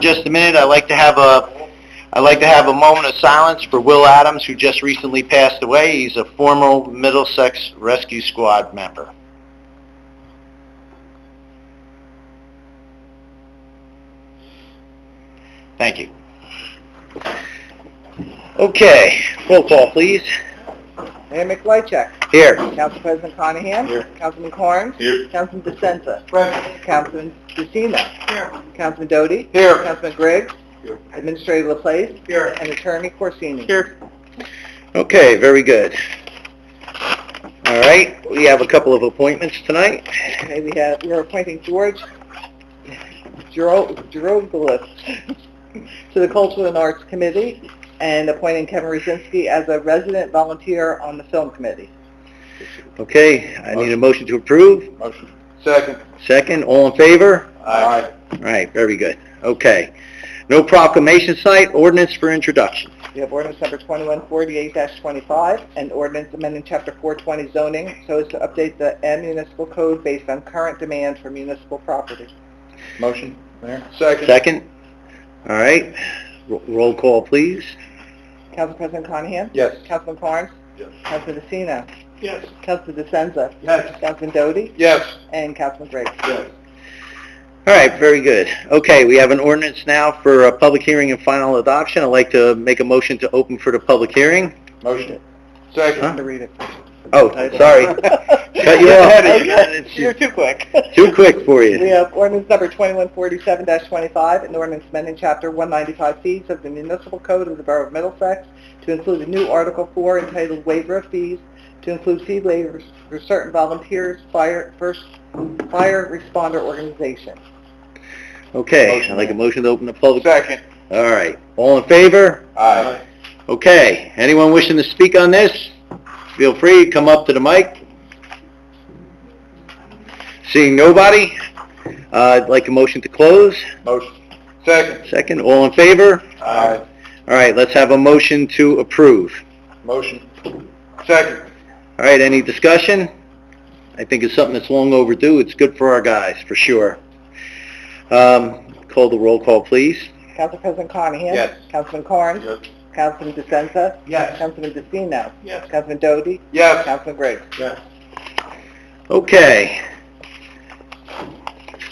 just a minute. I'd like to have a moment of silence for Will Adams, who just recently passed away. He's a former Middlesex Rescue Squad member. Thank you. Okay, roll call, please. Mayor McLeachek. Here. Council President Conahan. Here. Councilman Corn. Here. Councilman DeSenza. Present. Councilman DeCina. Here. Councilman Doty. Here. Councilman Griggs. Here. Administrator Laplace. Here. And Attorney Corsini. Here. Okay, very good. All right, we have a couple of appointments tonight. Okay, we're appointing George Giroglif to the Cultural and Arts Committee and appointing Kevin Rosinsky as a resident volunteer on the Film Committee. Okay, I need a motion to approve. Motion. Second. Second, all in favor? Aye. All right, very good. Okay. No proclamation tonight, ordinance for introduction. We have ordinance number 2148-25 and ordinance amending Chapter 420 zoning so as to update the municipal code based on current demand for municipal property. Motion. Mayor. Second. Second. All right. Roll call, please. Council President Conahan? Yes. Councilman Carnes? Yes. Councilman DeCina? Yes. Councilman DeSenza? Yes. Councilman Doty? Yes. And Councilman Griggs? Yes. All right, very good. Okay, we have an ordinance now for a public hearing and final adoption. I'd like to make a motion to open for the public hearing. Motion. Second. I'm going to read it. Oh, sorry. Cut you off. You're too quick. Too quick for We you. have ordinance number 2147-25, an ordinance amending Chapter 195 fees of the Municipal Code of the Borough of Middlesex to include a new Article 4 entitled Waiver of Fees, to include fee waivers for certain volunteers, fire responder organizations. Okay, Motion. I'd like a motion to open the public. Second. All right. All in favor? Aye. Okay. Anyone wishing to speak on this? Feel free to come up to the mic. Seeing nobody, I'd like a motion to close. Motion. Second. Second, all in favor? Aye. All right, let's have a motion to approve. Motion. Second. All right, any discussion? I think it's something that's long overdue. It's good for our guys, for sure. Call the roll call, please. Council President Conahan? Yes. Councilman Carnes? Yes. Councilman DeSenza? Yes. Councilman DeCina? Yes. Councilman Doty? Yes. Councilman Griggs? Yes. Okay.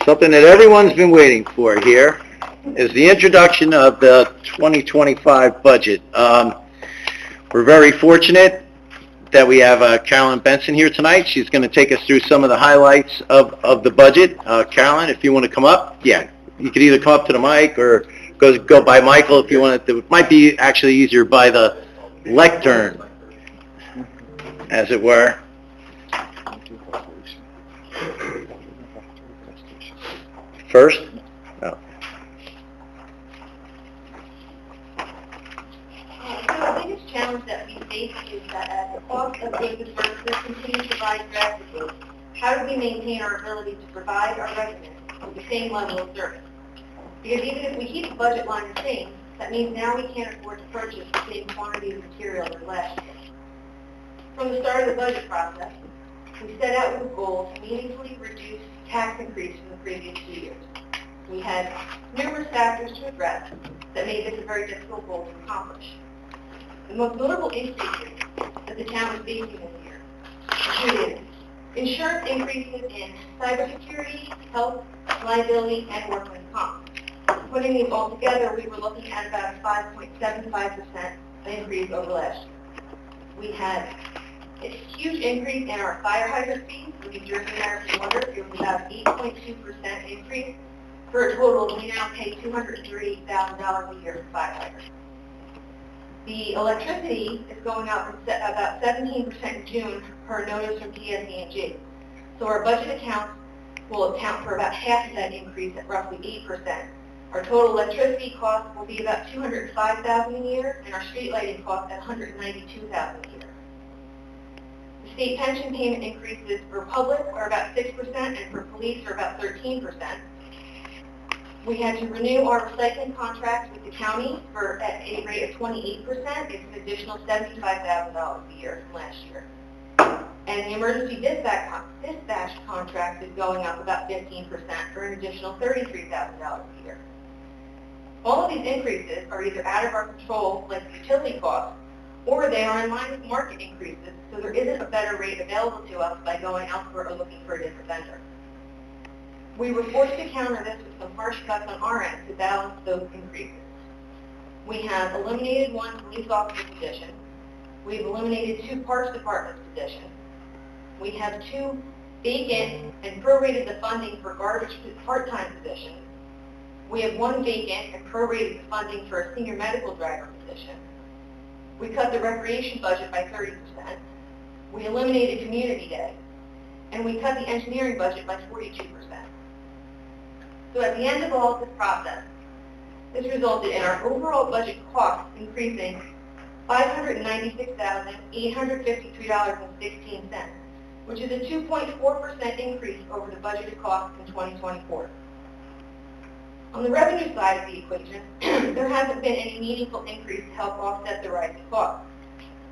Something that everyone's been waiting for here is the introduction of the 2025 budget. We're very fortunate that we have Carolyn Benson here tonight. She's going to take us through some of the highlights of the budget. Carolyn, if you want to come up, yeah, you could either come up to the mic or go by Michael if you want to. It might be actually easier by the lectern, as it were. First? Oh. The biggest challenge that we face is that as the cost of goods and services continue to rise drastically, how do we maintain our ability to provide our residents with the same level of service? Because even if we keep the budget line the same, that means now we can't afford to purchase the same quantity of material as last year. From the start of the budget process, we set out with a goal to meaningfully reduce tax increase from the previous 2 years. We had numerous factors to address that made this a very difficult goal to accomplish. The most notable increases that the town is facing this year included insurance increases in cybersecurity, health, liability, and workman's comp. Putting these all together, we were looking at about a 5.75% increase over last year. We had a huge increase in our fire hydrant fees. The New Jersey American Water, it was about 8.2% increase, for a total we now pay $230,000 a year for fire hydrants. The electricity is going up about 17% in June per notice from PSE&G. So our budget accounts will account for about half of that increase at roughly 8%. Our total electricity cost will be about $205,000 a year, and our street lighting cost at $192,000 a year. The state pension payment increases for public are about 6%, and for police are about 13%. We had to renew our recycling contract with the county at a rate of 28%. It's an additional $75,000 a year from last year. And the emergency dispatch contract is going up about 15% for an additional $33,000 a year. All of these increases are either out of our control, like utility costs, or they are in line with market increases, so there isn't a better rate available to us by going elsewhere or looking for a different vendor. We were forced to counter this with some harsh cuts on our end to balance those increases. We have eliminated one police officer position. We've eliminated 2 parks department positions. We have 2 vacant and prorated the funding for garbage part-time positions. We have 1 vacant and prorated the funding for a senior medical driver position. We cut the recreation budget by 30%. We eliminated community day. And we cut the engineering budget by 42%. So at the end of all of this process, this resulted in our overall budget costs increasing $596,853.16, which is a 2.4% increase over the budgeted costs in 2024. On the revenue side of the equation, there hasn't been any meaningful increase to help offset the rising costs.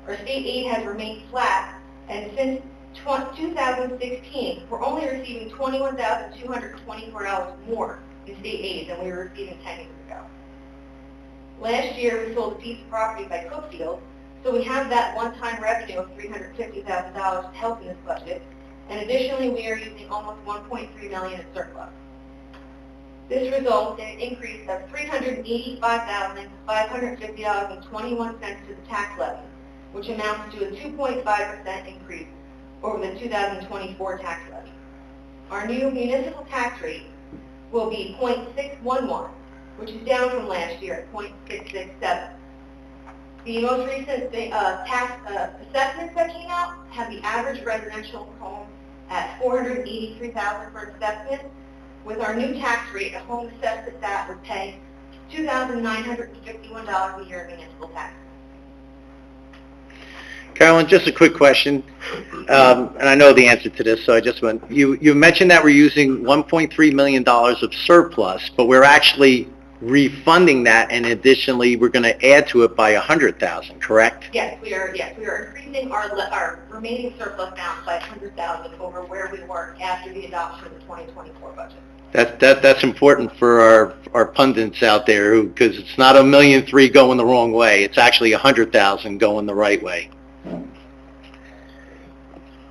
Our state aid has remained flat, and since 2016, we're only receiving $21,224 more in state aid than we were receiving 10 years ago. Last year, we sold a piece of property by Cookfield, so we have that one-time revenue of $350,000 to help in this budget, and additionally, we are using almost $1.3 million in surplus. This results in an increase of $385,550.21 to the tax levy, which amounts to a 2.5% increase over the 2024 tax levy. Our new municipal tax rate will be 0.611, which is down from last year at 0.667. The most recent tax assessments that came out have the average residential home at $483,000 for assessment. With our new tax rate, a home assessed at that would pay $2,951 a year in municipal tax. Carolyn, just a quick question, and I know the answer to this, so I just went, you mentioned that we're using $1.3 million of surplus, but we're actually refunding that, and additionally, we're going to add to it by $100,000, correct? Yes, we are increasing our remaining surplus balance by $100,000 over where we were after the adoption of the 2024 budget. That's important for our pundits out there, because it's not $1.3 million going the wrong way. It's actually $100,000 going the right way.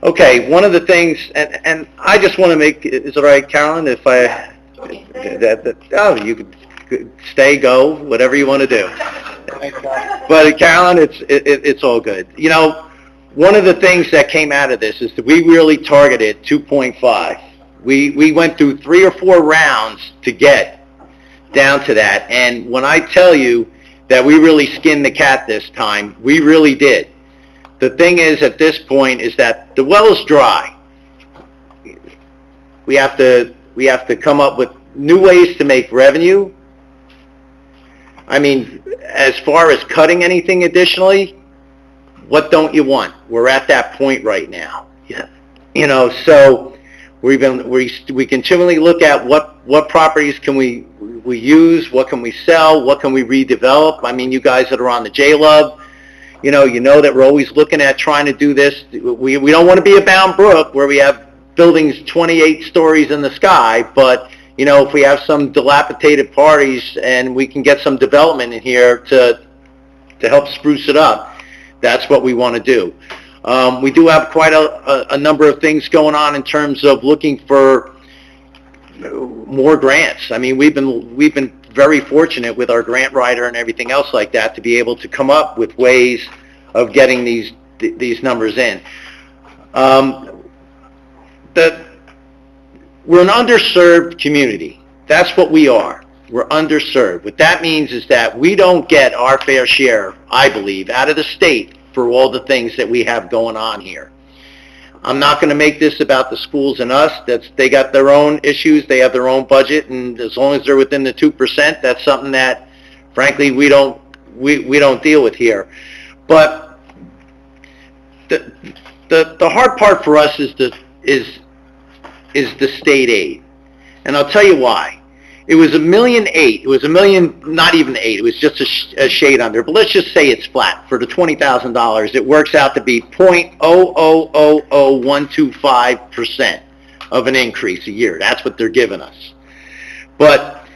Okay, one of the things, and I just want to make, is it all right, Carolyn, if I, you could stay, go, whatever you want to do. But Carolyn, it's all good. You know, one of the things that came out of this is that we really targeted 2.5. We went through 3 or 4 rounds to get down to that, and when I tell you that we really skinned the cat this time, we really did. The thing is, at this point, is that the well is dry. We have to come up with new ways to make revenue. I mean, as far as cutting anything additionally, what don't you want? We're at that point right now. Yeah. You know, so we continually look at what properties can we use, what can we sell, what can we redevelop. I mean, you guys that are on the J-Lub, you know that we're always looking at trying to do this. We don't want to be a Bound Brook where we have buildings 28 stories in the sky, but you know, if we have some dilapidated parties and we can get some development in here to help spruce it up, that's what we want to do. We do have quite a number of things going on in terms of looking for more grants. I mean, we've been very fortunate with our grant writer and everything else like that to be able to come up with ways of getting these numbers in. We're an underserved community. That's what we are. We're underserved. What that means is that we don't get our fair share, I believe, out of the state for all the things that we have going on here. I'm not going to make this about the schools and us. They got their own issues. They have their own budget, and as long as they're within the 2%, that's something that, frankly, we don't deal with here. But the hard part for us is the state aid, and I'll tell you why. It was $1.8 million. It was $1 million, not even 8. It was just a shade under. But let's just say it's flat for the $20,000. It works out to be 0.0000125% of an increase a year. That's what they're giving us. But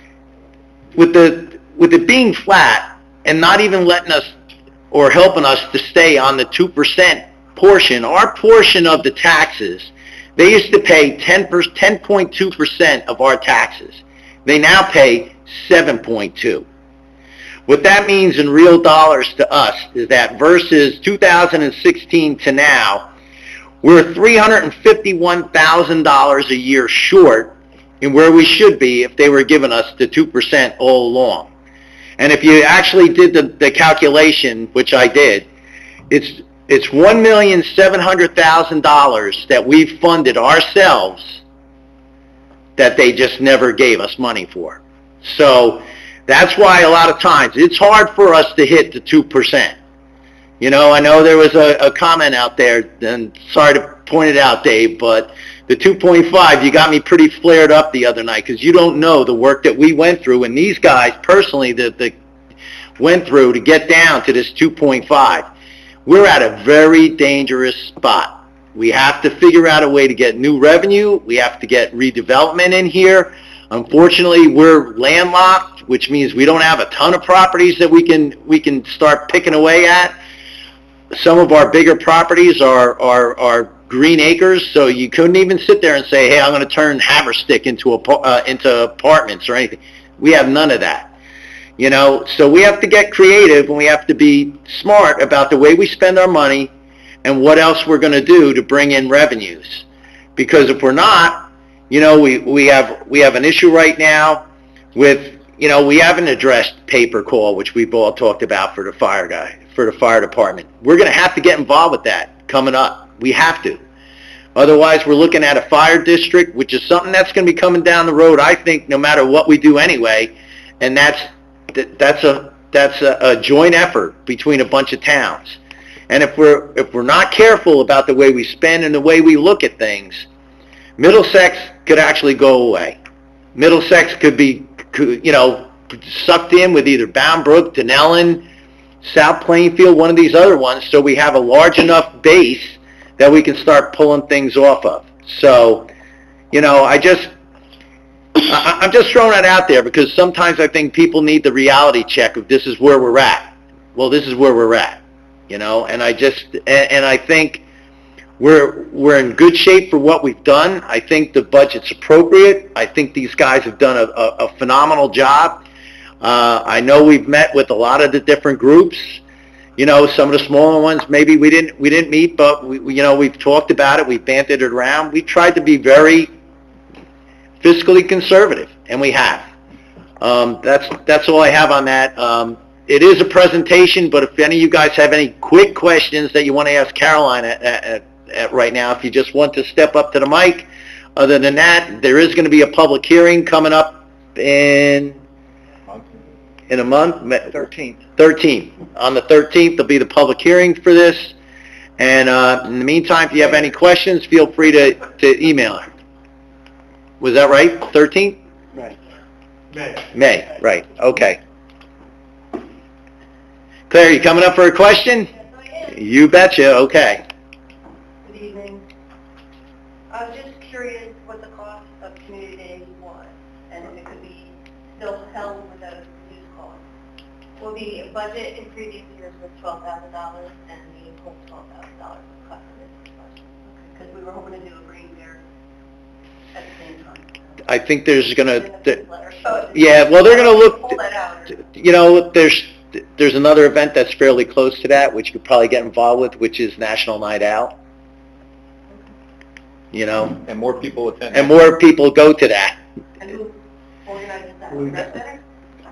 with with it being flat and not even letting us or helping us to stay on the 2% portion, our portion of the taxes, they used to pay 10.2% of our taxes. They now pay 7.2. What that means in real dollars to us is that versus 2016 to now, we're $351,000 a year short in where we should be if they were giving us the 2% all along. And if you actually did the calculation, which I did, it's $1,700,000 that we've funded ourselves that they just never gave us money for. So that's why a lot of times it's hard for us to hit the 2%. You know, I know there was a comment out there, and sorry to point it out, Dave, but the 2.5, you got me pretty flared up the other night because you don't know the work that we went through, and these guys personally that went through to get down to this 2.5. We're at a very dangerous spot. We have to figure out a way to get new revenue. We have to get redevelopment in here. Unfortunately, we're landlocked, which means we don't have a ton of properties that we can start picking away at. Some of our bigger properties are green acres, so you couldn't even sit there and say, hey, I'm going to turn Haverstick into apartments or anything. We have none of that. You know, so we have to get creative and we have to be smart about the way we spend our money and what else we're going to do to bring in revenues. Because if we're not, you know, we have an issue right now with, you know, we haven't addressed pay-per call, which we've all talked about for the fire department. We're going to have to get involved with that coming up. We have to. Otherwise, we're looking at a fire district, which is something that's going to be coming down the road, I think, no matter what we do anyway. And that's a joint effort between a bunch of towns. And if we're not careful about the way we spend and the way we look at things, Middlesex could actually go away. Middlesex could be, you know, sucked in with either Bound Brook, Denellen, South Plainfield, one of these other ones, so we have a large enough base that we can start pulling things off of. So, you know, I'm just throwing that out there because sometimes I think people need the reality check of this is where we're at. Well, this is where we're at, you know, and I think we're in good shape for what we've done. I think the budget's appropriate. I think these guys have done a phenomenal job. I know we've met with a lot of the different groups. You know, some of the smaller ones maybe we didn't meet, but we've talked about it. We've bantered it around. We tried to be very fiscally conservative, and we have. That's all I have on that. It is a presentation, but if any of you guys have any quick questions that you want to ask Caroline at right now, if you just want to step up to the mic. Other than that, there is going to be a public hearing coming up in a month? 13th. On the 13th, there'll be the public hearing for this. And in the meantime, if you have any questions, feel free to email her. Was that right? 13th? Right. May, right. Okay. Claire, you coming up for a question? Yes, I am. You betcha. Okay. Good evening. I was just curious what the cost of Community Day was, and if it could be still held without a reduced cost. Well, the budget in previous years was $12,000, and the whole $12,000 was cut for this budget, because we were hoping to do a green fair at the same time. I think there's going to... So Yeah, well, they're going to look... pull that out. You know, there's another event that's fairly close to that, which you could probably get involved with, which is National Night Out. You know? And more people attend. And more people go to that. And who organizes that? Rec Center?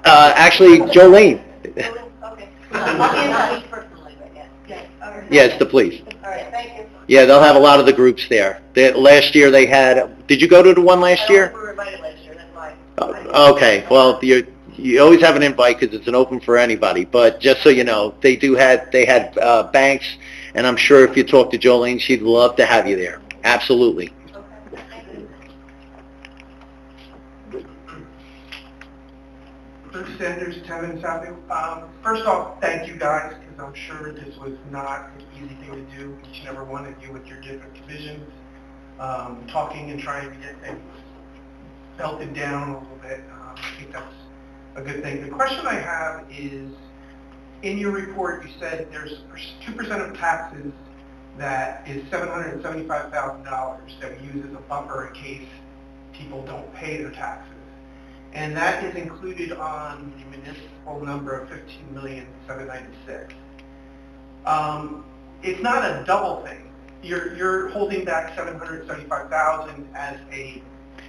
Actually, Jolene. Okay. Not me personally, but yeah. All right. Yeah, it's the police. All right, thank you. Yeah, they'll have a lot of the groups there. Last year they had... Did you go to the one last year? We were invited last year, that's why. Okay, well, you always have an invite because it's an open for anybody, but just so you know, they had banks, and I'm sure if you talk to Jolene, she'd love to have you there. Absolutely. Okay, thank you. Bruce Sanders, 10 and Southie. First off, thank you guys, because I'm sure this was not an easy thing to do, each and every one of you with your different divisions, talking and trying to get things belted down a little bit. I think that's a good thing. The question I have is, in your report, you said there's 2% of taxes that is $775,000 that we use as a buffer in case people don't pay their taxes. And that is included on the municipal number of $15,796,000. It's not a double thing. You're holding back $775,000 as a...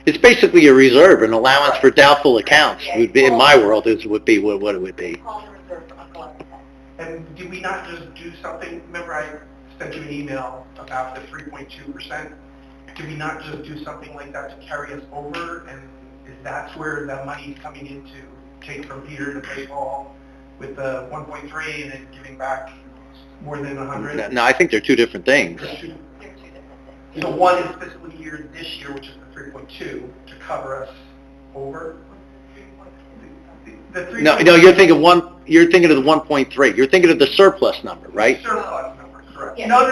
It's basically a reserve, an allowance for doubtful accounts, would be, in my world, would be what it would be. Call the reserve for uncollected tax. And did we not just do something? Remember I sent you an email about the 3.2%? Did we not just do something like that to carry us over? And is that's where the money's coming in to take from Peter to pay Paul with the 1.3 and then giving back more than 100? No, I think they're two different things. They're two different things. So one is fiscal year this year, which is the 3.2, to cover us over. The 3. No, you're thinking of the 1.3. You're thinking of the surplus number, right? Surplus number, correct. Yeah. No.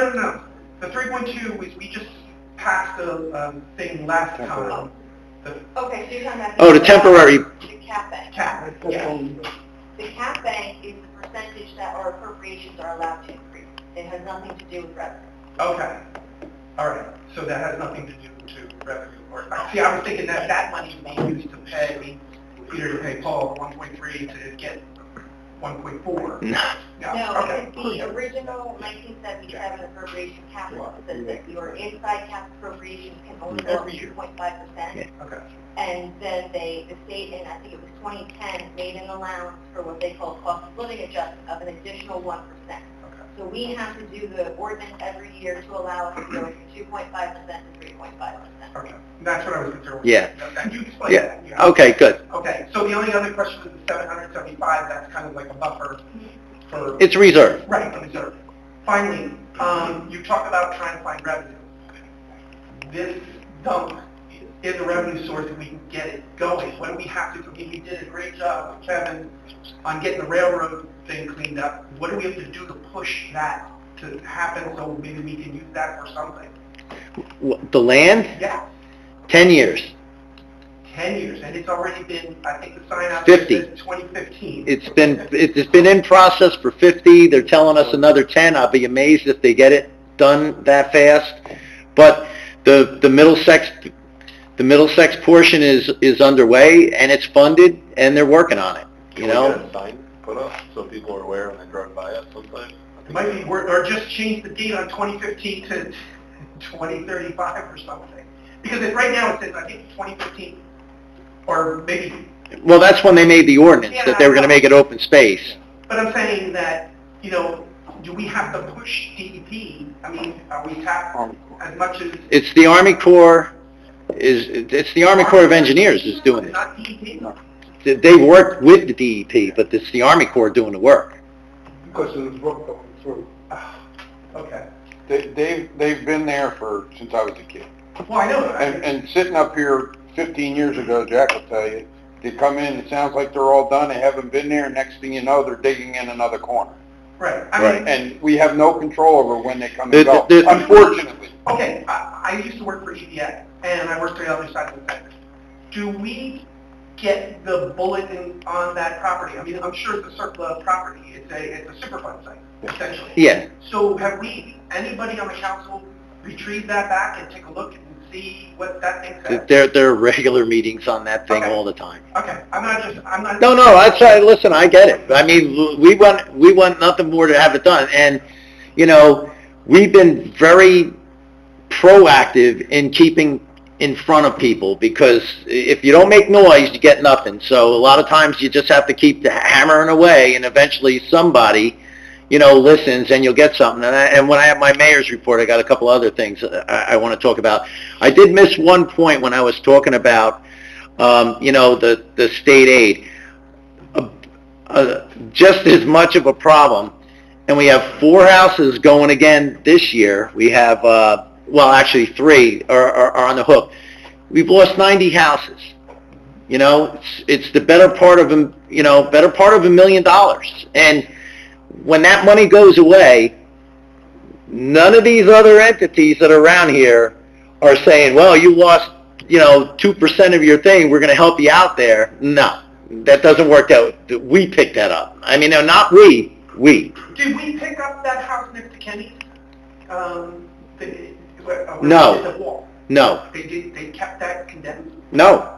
The 3.2 was, we just passed a thing last time. Okay, so you're talking about... Oh, the temporary... The cap bank. Cap, yeah. The cap bank is the percentage that our appropriations are allowed to increase. It has nothing to do with revenue. Okay. All right. So that has nothing to do to revenue. Or, see, I was thinking that that money would be used to pay Peter to pay Paul 1.3 to get 1.4. No. No, Okay. it's the original 1977 appropriation cap law says that your inside cap appropriations can only go up to 2.5%. Okay. And then the state in, I think it was 2010, made an allowance for what they call cost of living adjustment of an additional 1%. So we have to do the ordinance every year to allow us to go from 2.5% to 3.5%. Okay. That's what I was concerned with. Yeah. And you explained Yeah. that. Yeah. Okay, good. Okay. So the only other question is the 775. That's kind of like a buffer for... It's reserve. Right, a reserve. Finally, you talk about trying to find revenue. This dump is a revenue source and we can get it going. What do we have to do? We did a great job with Kevin on getting the railroad thing cleaned up. What do we have to do to push that to happen so maybe we can use that for something? The land, Yeah, 10 years. 10 years, and it's already been, I think the sign out 50. says 2015. It's been in process for 50. They're telling us another 10. I'll be amazed if they get it done that fast. But the Middlesex portion is underway and it's funded and they're working on it. You know. Can we get a sign put up so people are aware when they drive by it sometime? It might be, or just change the date on 2015 to 2035 or something. Because right now it says, I think 2015, or maybe... Well, that's when they made the ordinance, that they were going to make it open space. But I'm saying that, you know, do we have to push DEP? I mean, are we tapped as much as... It's the Army Corps of Engineers is doing it. Not DEP? They worked with the DEP, but it's the Army Corps doing the work. Because of the brook going through. Okay. They've been there since I was a kid. Well, I know that. And sitting up here 15 years ago, Jack will tell you, they come in, it sounds like they're all done, they haven't been there, next thing you know, they're digging in another corner. Right. I mean, And we have no control over when they come and go, unfortunately. okay, I used to work for EPA, and I worked for the other side of the fence. Do we get the bulletin on that property? I mean, I'm sure it's a circular property. It's a Superfund site, essentially. Yeah. So have anybody on the council retrieved that back and take a look and see what that thing says? There are regular meetings on that thing all the time. Okay, I'm not... No, listen, I get it. I mean, we want nothing more to have it done. And, you know, we've been very proactive in keeping in front of people, because if you don't make noise, you get nothing. So a lot of times you just have to keep hammering away, and eventually somebody, you know, listens and you'll get something. And when I have my mayor's report, I got a couple other things I want to talk about. I did miss one point when I was talking about, you know, the state aid. Just as much of a problem, and we have 4 houses going again this year. We have, well, actually 3 are on the hook. We've lost 90 houses. You know, it's the better part of $1 million. And when that money goes away, none of these other entities that are around here are saying, well, you lost, you know, 2% of your thing, we're going to help you out there. No. that doesn't work out. We picked that up. I mean, no, not we. Did we pick up that house next to Kenny's? No. The wall? No, They kept that condemned? no,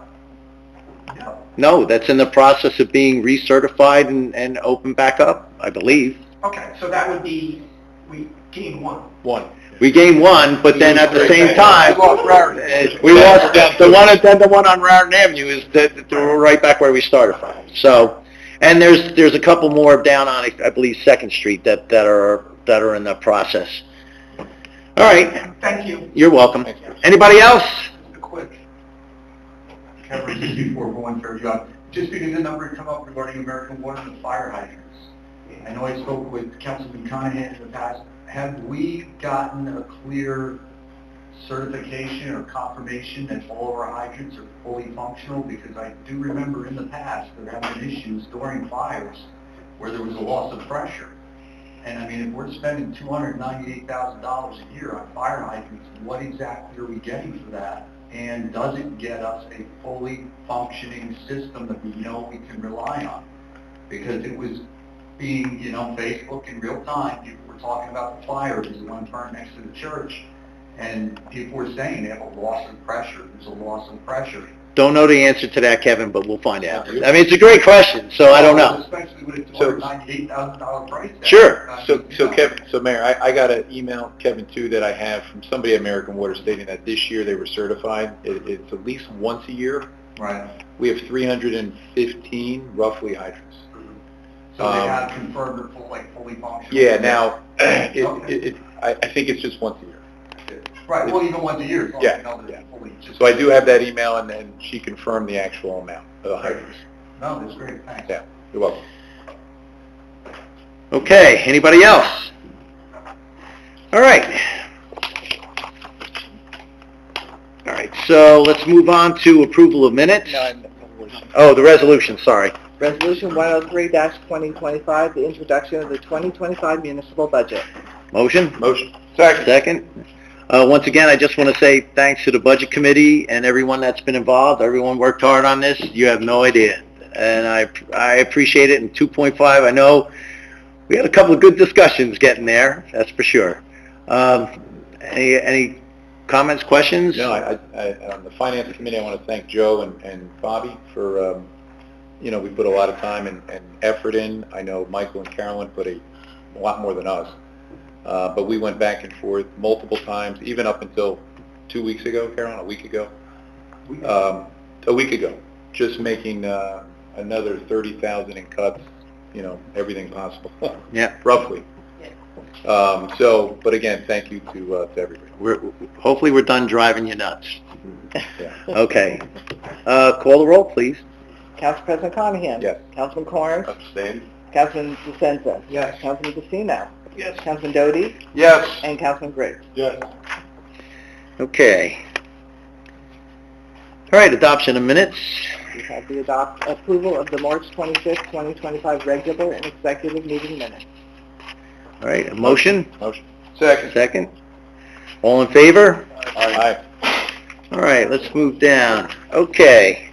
No. no, that's in the process of being recertified and opened back up, I believe. Okay, so that would be, we gained one. We gained one, but then at the same time, We lost Raritan. we lost the one on Raritan Avenue is that we're right back where we started from. So, and there's a couple more down on, I believe, 2nd Street that are in the process. All right, Thank you. you're welcome. Anybody else? Quick. Kevin, just before going for a job, just because the number come up regarding American Water and the fire hydrants. I know I spoke with Councilman Conahan in the past. Have we gotten a clear certification or confirmation that all of our hydrants are fully functional? Because I do remember in the past there have been issues during fires where there was a loss of pressure. And I mean, if we're spending $298,000 a year on fire hydrants, what exactly are we getting for that? And does it get us a fully functioning system that we know we can rely on? Because it was being, Facebook in real time, people were talking about the fire, there's one burn next to the church, and people were saying they have a loss of pressure, there's a loss of pressure. Don't know the answer to that, Kevin, but we'll find out. I mean, it's a great question, so I don't know. Especially with a $298,000 price tag. Sure. So Mayor, I got an email, Kevin, too, that I have from somebody at American Water stating that this year they were certified. It's at least once a year. Right. We have 315 roughly hydrants. So they have confirmed they're fully functional? Yeah, now, I think it's just once a year. Right, well, even once a year, as long as you know that they're fully... So I do have that email, and then she confirmed the actual amount of the hydrants. No, that's great, thanks. Yeah, you're welcome. Okay, anybody else? All right. All right, so let's move on to approval of minutes. Oh, the resolution, sorry. Resolution 103-2025, the introduction of the 2025 municipal budget. Motion? Motion. Second. Once again, I just want to say thanks to the Budget Committee and everyone that's been involved. Everyone worked hard on this. You have no idea. And I appreciate it. And 2.5, I know we had a couple of good discussions getting there, that's for sure. Any comments, questions? No, on the Finance Committee, I want to thank Joe and Bobby for, we put a lot of time and effort in. I know Michael and Carolyn put a lot more than us. But we went back and forth multiple times, even up until 2 weeks ago, Carolyn, a week ago, just making another 30,000 in cuts, everything possible. Yeah. Roughly. But again, thank you to everybody. Hopefully we're done driving you nuts. Yeah. Okay. Call the roll, please. Council President Conahan. Yes. Councilman Corn. Abstain. Councilman DeSenza. Yes. Councilman Casino. Yes. Councilman Doty. Yes. And Councilman Griggs. Yes. Okay. All right, adoption of minutes. We have the approval of the March 25th, 2025 regular and executive meeting minutes. All right, a motion? Motion. Second. All in favor? Aye. All right, let's move down. Okay.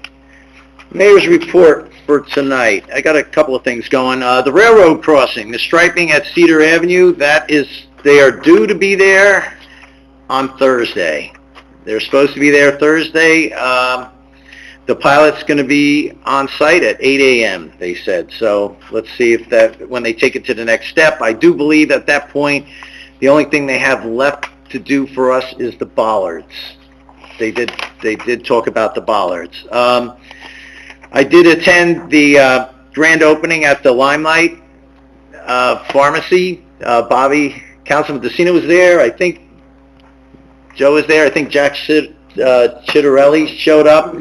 Mayor's report for tonight. I got a couple of things going. The railroad crossing, the striping at Cedar Avenue, they are due to be there on Thursday. They're supposed to be there Thursday. The pilot's going to be on site at 8 a.m., they said. So let's see if when they take it to the next step. I do believe at that point, the only thing they have left to do for us is the bollards. They did talk about the bollards. I did attend the grand opening at the Limelight Pharmacy. Bobby, Councilman DeCino was there. I think Joe was there. I think Jack Chitterelli showed up.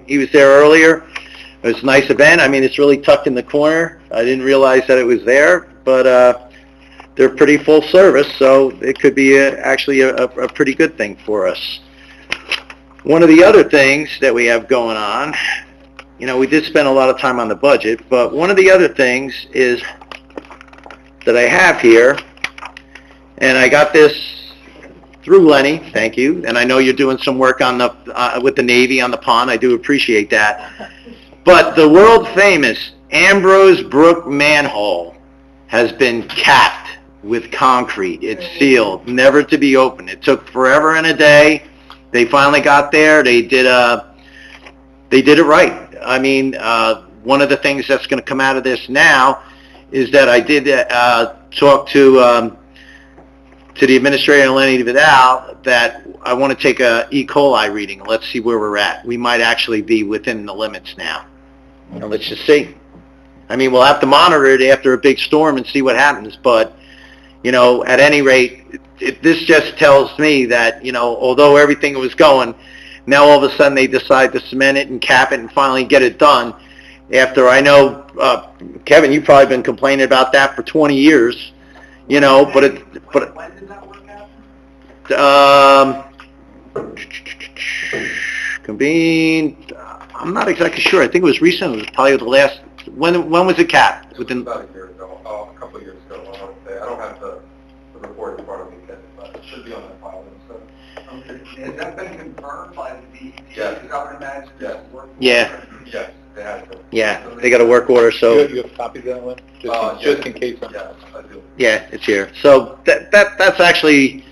He was there earlier. It was a nice event. I mean, it's really tucked in the corner. I didn't realize that it was there, but they're pretty full service, so it could be actually a pretty good thing for us. One of the other things that we have going on, we did spend a lot of time on the budget, but one of the other things is that I have here, and I got this through Lenny, thank you, and I know you're doing some work on with the Navy on the pond. I do appreciate that. But the world famous Ambrose Brook manhole has been capped with concrete. It's sealed, never to be opened. It took forever and a day. They finally got there. They did it right. I mean, one of the things that's going to come out of this now is that I did talk to the administrator, Lenny Vidal, that I want to take a E. coli reading. Let's see where we're at. We might actually be within the limits now. And let's just see. I mean, we'll have to monitor it after a big storm and see what happens, but, you know, at any rate, this just tells me that, you know, although everything was going, now all of a sudden they decide to cement it and cap it and finally get it done. After, I know, Kevin, you've probably been complaining about that for 20 years, you know, When did that work out? Convened, I'm not exactly sure. I think it was recent. It was probably the last, when was it capped? Within, About a year ago, a couple of years ago, I want to say. I don't have the report in front of me yet, but it should be on that file. Has that been confirmed by the DEP? Yes. Because I would imagine Yes. this work. Yeah. Yes, they have to. yeah, they got a work order, so, You have copies of that one? Just Yes. in case I'm... Yes, I do. yeah, it's here. So that's actually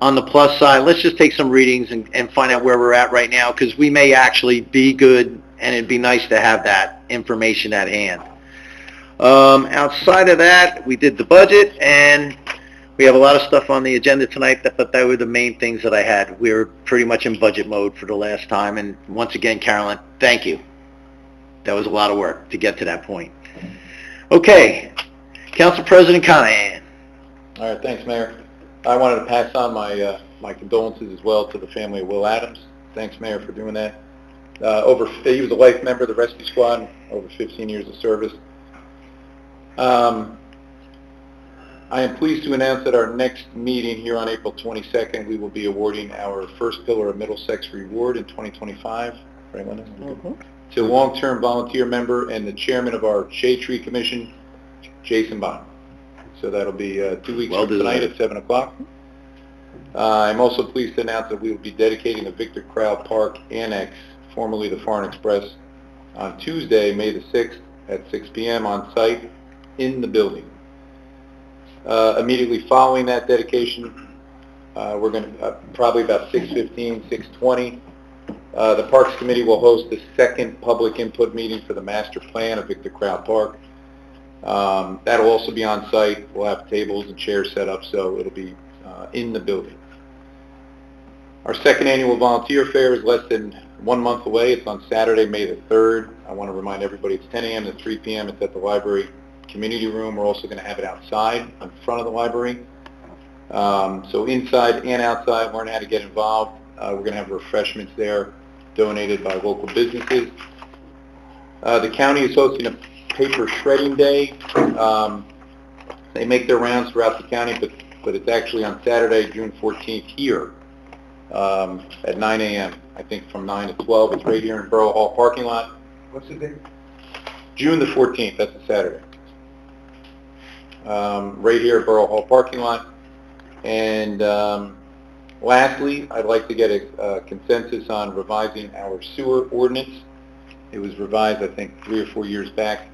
on the plus side. Let's just take some readings and find out where we're at right now, because we may actually be good, and it'd be nice to have that information at hand. Outside of that, we did the budget, and we have a lot of stuff on the agenda tonight, but that were the main things that I had. We were pretty much in budget mode for the last time, and once again, Carolyn, thank you. That was a lot of work to get to that point. Okay, Council President Conahan. All right, thanks, Mayor. I wanted to pass on my my condolences as well to the family of Will Adams. Thanks, Mayor, for doing that. He was a life member of the rescue squad, over 15 years of service. I am pleased to announce that our next meeting here on April 22nd, we will be awarding our first pillar of Middlesex reward in 2025. Right, Linda? To long-term volunteer member and the chairman of our Shade Tree Commission, Jason Bond. So that'll be 2 weeks Well from tonight deserved. at 7 o'clock. I'm also pleased to announce that we will be dedicating the Victor Crowd Park Annex, formerly the Foreign Express, on Tuesday, May the 6th at 6 p.m. on site in the building. Immediately following that dedication, we're going to, probably about 6:15, 6:20, the Parks Committee will host the second public input meeting for the master plan of Victor Crowd Park. That'll also be on site. We'll have tables and chairs set up, so it'll be in the building. Our second annual volunteer fair is less than 1 month away. It's on Saturday, May the 3rd. I want to remind everybody it's 10 a.m. to 3 p.m. It's at the library community room. We're also going to have it outside in front of the library. So inside and outside, learn how to get involved. We're going to have refreshments there donated by local businesses. The county is hosting a paper shredding day. They make their rounds throughout the county, but it's actually on Saturday, June 14th here at 9 a.m. I think from 9 to 12. It's right here in Borough Hall parking lot. What's the date? June the 14th, that's a Saturday. Right here at Borough Hall parking lot. And lastly, I'd like to get a consensus on revising our sewer ordinance. It was revised, I think, 3 or 4 years back.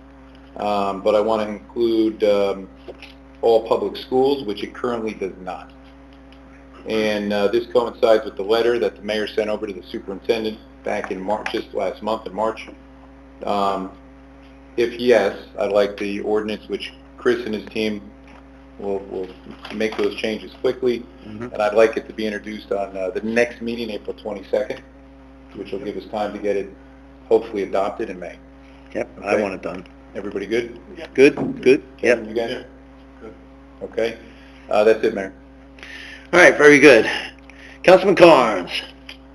But I want to include all public schools, which it currently does not. And this coincides with the letter that the mayor sent over to the superintendent back in March, just last month in March. If yes, I'd like the ordinance, which Chris and his team will make those changes quickly, and I'd like it to be introduced on the next meeting, April 22nd, which will give us time to get it hopefully adopted in May. Yep, Okay. I want it done. Everybody good? Good, good, yep. You guys? Good. Okay. That's it, Mayor. All right, very good. Councilman Carnes.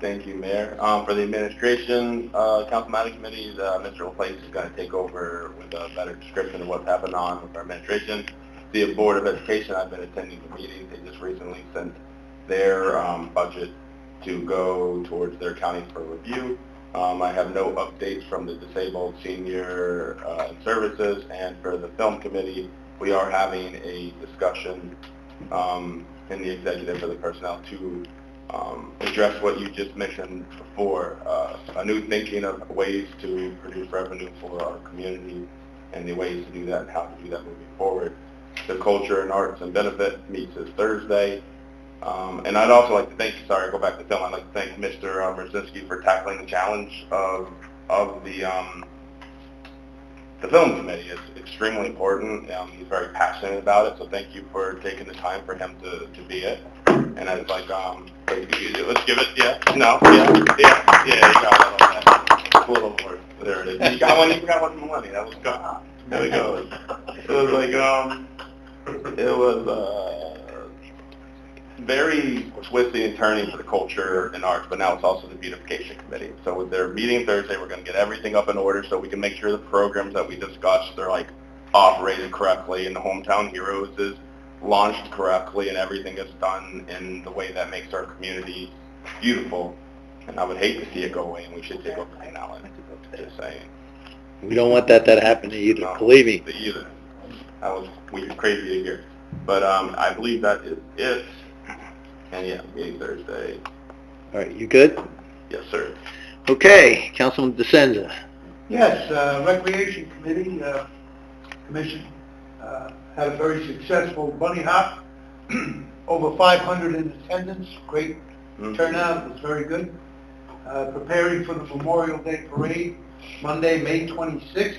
Thank you, Mayor. For the administration, Council Management Committee, Mr. LaPlace is going to take over with a better description of what's happened on with our administration. The Board of Education, I've been attending the meetings. They just recently sent their budget to go towards their county for review. I have no updates from the Disabled Senior Services, and for the Film Committee, we are having a discussion in the executive for the personnel to address what you just mentioned before, a new thinking of ways to produce revenue for our community and the ways to do that and how to do that moving forward. The Culture and Arts and Benefit meets this Thursday. And I'd also like to thank, sorry, I go back to film, I'd like to thank Mr. Merzinski for tackling the challenge of the film committee. It's extremely important. He's very passionate about it, so thank you for taking the time for him to be it. And I'd like, let's give it, yeah, no, yeah, you got it. A little more. There it is. You got one, you forgot one from Lenny. That was good. There we go. It was like, it was very twisting and turning for the Culture and Arts, but now it's also the Beautification Committee. So with their meeting Thursday, we're going to get everything up in order so we can make sure the programs that we discussed are like operated correctly and the Hometown Heroes is launched correctly and everything is done in the way that makes our community beautiful. And I would hate to see it go away, and we should take over the now. Just saying. We don't want that to happen either, No, believe me. Either. That was crazy to hear. But I believe that is it. And yeah, meeting Thursday. All right, you good? Yes, sir. Okay, Councilman DeSenza. Yes, Recreation Committee, Commission, had a very successful bunny hop. Over 500 in attendance, great turnout, it was very good. Preparing for the Memorial Day Parade, Monday, May 26th.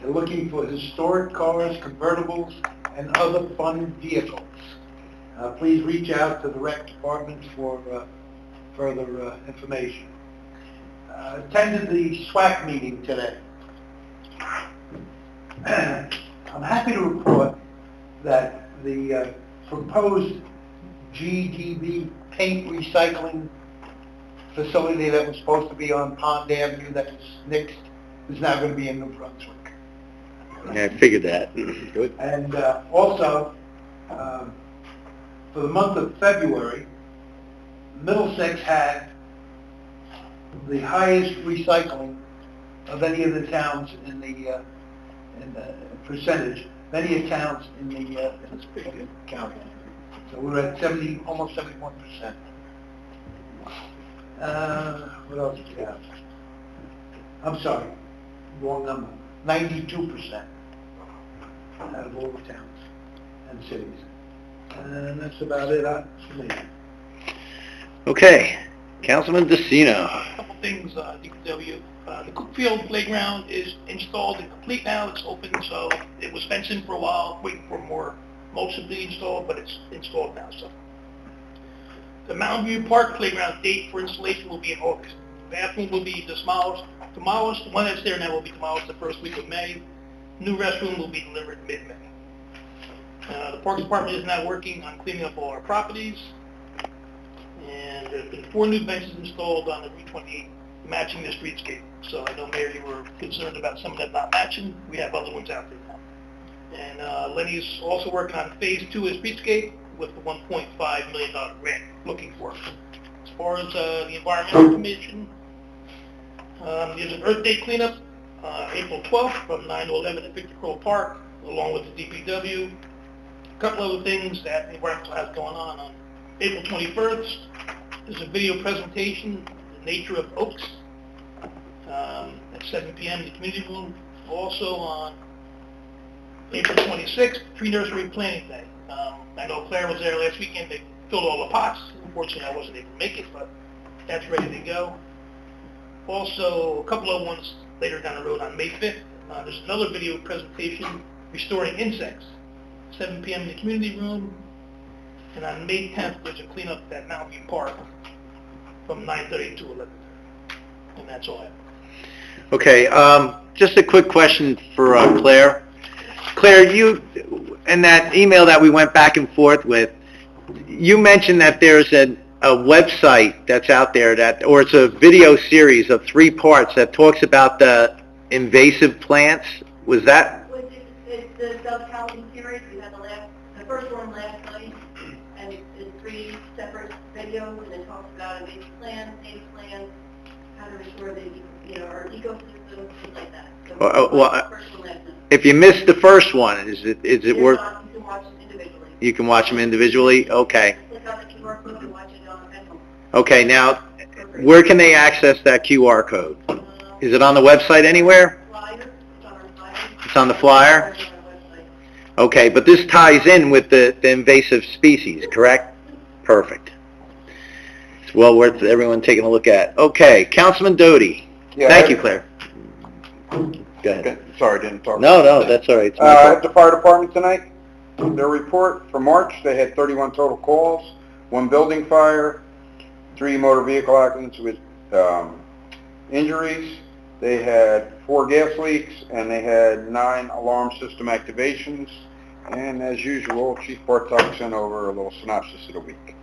They're looking for historic cars, convertibles, and other fun vehicles. Please reach out to the rec department for further information. Attended the SWAC meeting today. I'm happy to report that the proposed GDB paint recycling facility that was supposed to be on Pond Avenue that was nixed is now going to be in New Brunswick. Yeah, I figured that. Good. And also, for the month of February, Middlesex had the highest recycling of any of the towns in the percentage, of any of towns in the county. So we're at almost 71%. What else do we have? I'm sorry, wrong number. 92% out of all the towns and cities. And that's about it for me. Okay, Councilman DeCino. A couple things, DPW. The Cookfield playground is installed and complete now. It's open, so it was fenced in for a while, waiting for more mulch to be installed, but it's installed now. So the Mountain View Park playground date for installation will be in August. The bathroom will be demolished. The one that's there now will be demolished the first week of May. New restroom will be delivered mid-May. The Parks Department is now working on cleaning up all our properties. And there's been 4 new benches installed on the Route 28, matching the streetscape. So I know, Mayor, you were concerned about some of that not matching. We have other ones out there now. And Lenny's also working on Phase 2 of streetscape with the $1.5 million grant looking for. As far as the Environmental Commission, there's an Earth Day cleanup April 12th from 9 to 11 at Victor Kroll Park, along with the DPW. A couple other things that the Environmental has going on April 21st, there's a video presentation, The Nature of Oaks, at 7 p.m. in the community room. Also on April 26th, Tree Nursery Planting Day. I know Claire was there last weekend. They filled all the pots. Unfortunately, I wasn't able to make it, but that's ready to go. Also, a couple of ones later down the road on May 5th. There's another video presentation, Restoring Insects, 7 p.m. in the community room. And on May 10th, there's a cleanup at Mountain View Park from 9:30 to 11:30. And that's all I have. Okay, just a quick question for Claire. Claire, you, in that email that we went back and forth with, you mentioned that there's a website that's out there or it's a video series of 3 parts that talks about the invasive plants. Was that? It's the sub-housing series. We had the first one last night, and it's 3 separate videos, and it talks about invasive plants, native plants, how to restore our ecosystem, things like that. So the first one last night. If you missed the first one, is it worth? You can watch them individually. You can watch them individually? Okay. Click on the QR code and watch it at home. Okay, now, where can they access that QR code? Is it on the website anywhere? Flyer, it's on our flyer. It's on the flyer? It's on our website. Okay, but this ties in with the invasive species, correct? Perfect. It's well worth everyone taking a look at. Okay, Councilman Doty. Yeah, Thank you, Claire. Go ahead. Okay, sorry, I didn't talk. No, that's all right. It's my At fault. the fire department tonight, their report for March, they had 31 total calls, 1 building fire, 3 motor vehicle accidents with injuries. They had 4 gas leaks, and they had 9 alarm system activations. And as usual, Chief Bartok sent over a little synopsis of the week.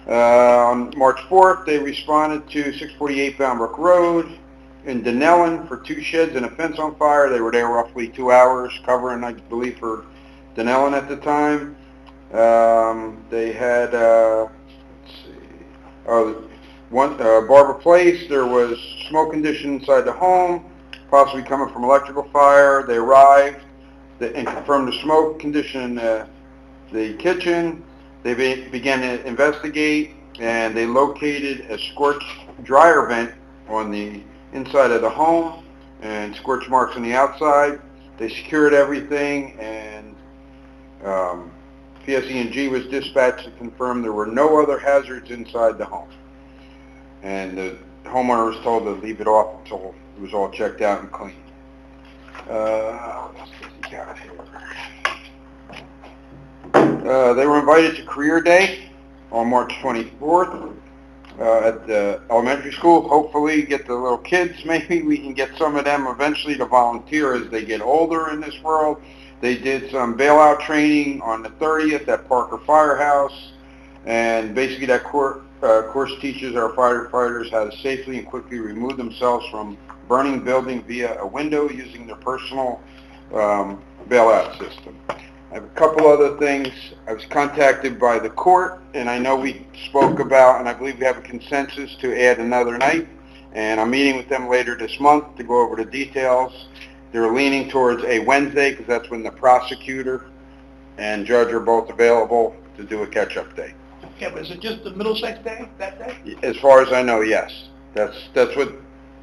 On March 4th, they responded to 648 Boundbrook Road in Dunellen for 2 sheds and a fence on fire. They were there roughly 2 hours, covering, I believe, for Dunellen at the time. They had, Barber Place, there was smoke condition inside the home, possibly coming from electrical fire. They arrived and confirmed the smoke condition in the kitchen. They began to investigate, and they located a scorched dryer vent on the inside of the home and scorch marks on the outside. They secured everything, and PSE&G was dispatched to confirm there were no other hazards inside the home. And the homeowner was told to leave it off until it was all checked out and cleaned. What else does he got here? They were invited to Career Day on March 24th at the elementary school. Hopefully get the little kids, maybe we can get some of them eventually to volunteer as they get older in this world. They did some bailout training on the 30th at Parker Firehouse, and basically that course teaches our firefighters how to safely and quickly remove themselves from burning building via a window using their personal bailout system. I have a couple other things. I was contacted by the court, and I know we spoke about, and I believe we have a consensus to add another night, and I'm meeting with them later this month to go over the details. They're leaning towards a Wednesday because that's when the prosecutor and judge are both available to do a catch-up day. Yeah, but is it just the Middlesex day, that day? As far as I know, yes. That's what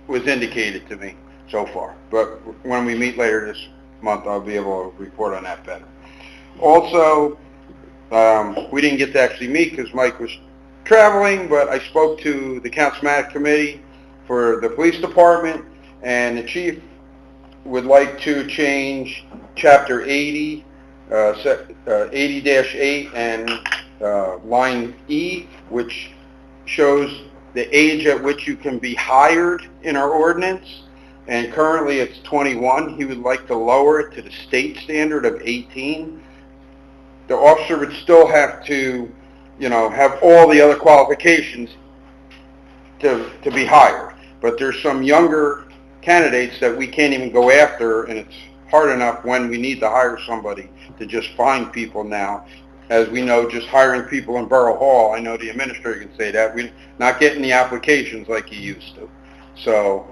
was indicated to me so far. But when we meet later this month, I'll be able to report on that better. Also, we didn't get to actually meet because Mike was traveling, but I spoke to the Councilmanic Committee for the police department, and the chief would like to change Chapter 80, 80-8 and line E, which shows the age at which you can be hired in our ordinance, and currently it's 21. He would like to lower it to the state standard of 18. The officer would still have to, have all the other qualifications to be hired. But there's some younger candidates that we can't even go after, and it's hard enough when we need to hire somebody to just find people now. As we know, just hiring people in Borough Hall, I know the administrator can say that, we're not getting the applications like you used to. So,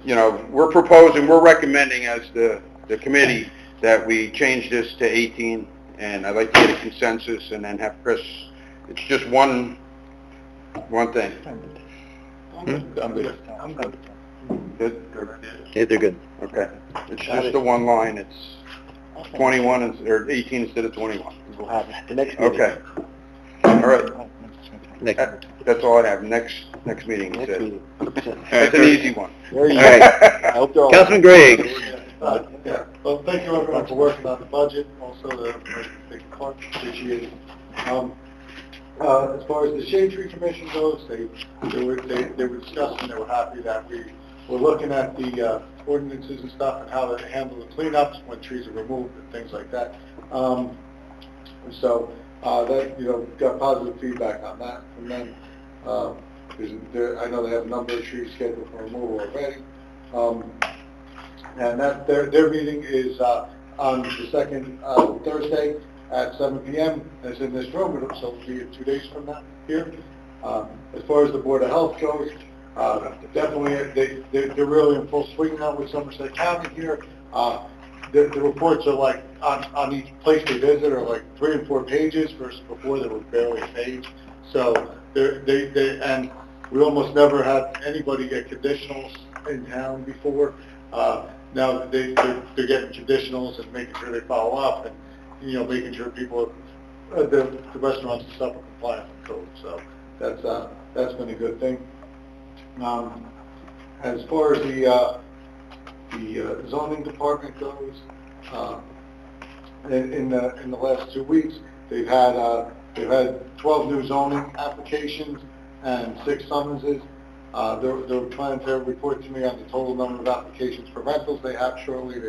we're recommending as the committee that we change this to 18, and I'd like to get a consensus and then have Chris, it's just one thing. I'm good. Good? Yeah, they're good. Okay. It's just the one line, it's 21 or 18 instead of 21. We'll have the next meeting. Okay. All right. That's all I have. Next meeting, you said. That's an easy one. All right. Councilman Griggs. Yeah, well, thank you everyone for working on the budget, also the clerk, appreciate it. As far as the Shade Tree Commission goes, they were discussing, they were happy that we were looking at the ordinances and stuff and how to handle the cleanups when trees are removed and things like that. So that, got positive feedback on that. And then, I know they have a number of trees scheduled for removal already. And that their meeting is on the second Thursday at 7 p.m. It's in this room, so it'll be 2 days from now here. As far as the Board of Health goes, definitely they're really in full swing now with Somerset County here. The reports are like on each place they visit are like 3 and 4 pages versus before there was barely a page. So and we almost never had anybody get conditionals in town before. Now they're getting conditionals and making sure they follow up, and making sure people, the restaurants and stuff are compliant with code. So that's been a good thing. As far as the zoning department goes, in the last 2 weeks, they've had 12 new zoning applications and 6 summonses. They're trying to report to me on the total number of applications for rentals they have shortly.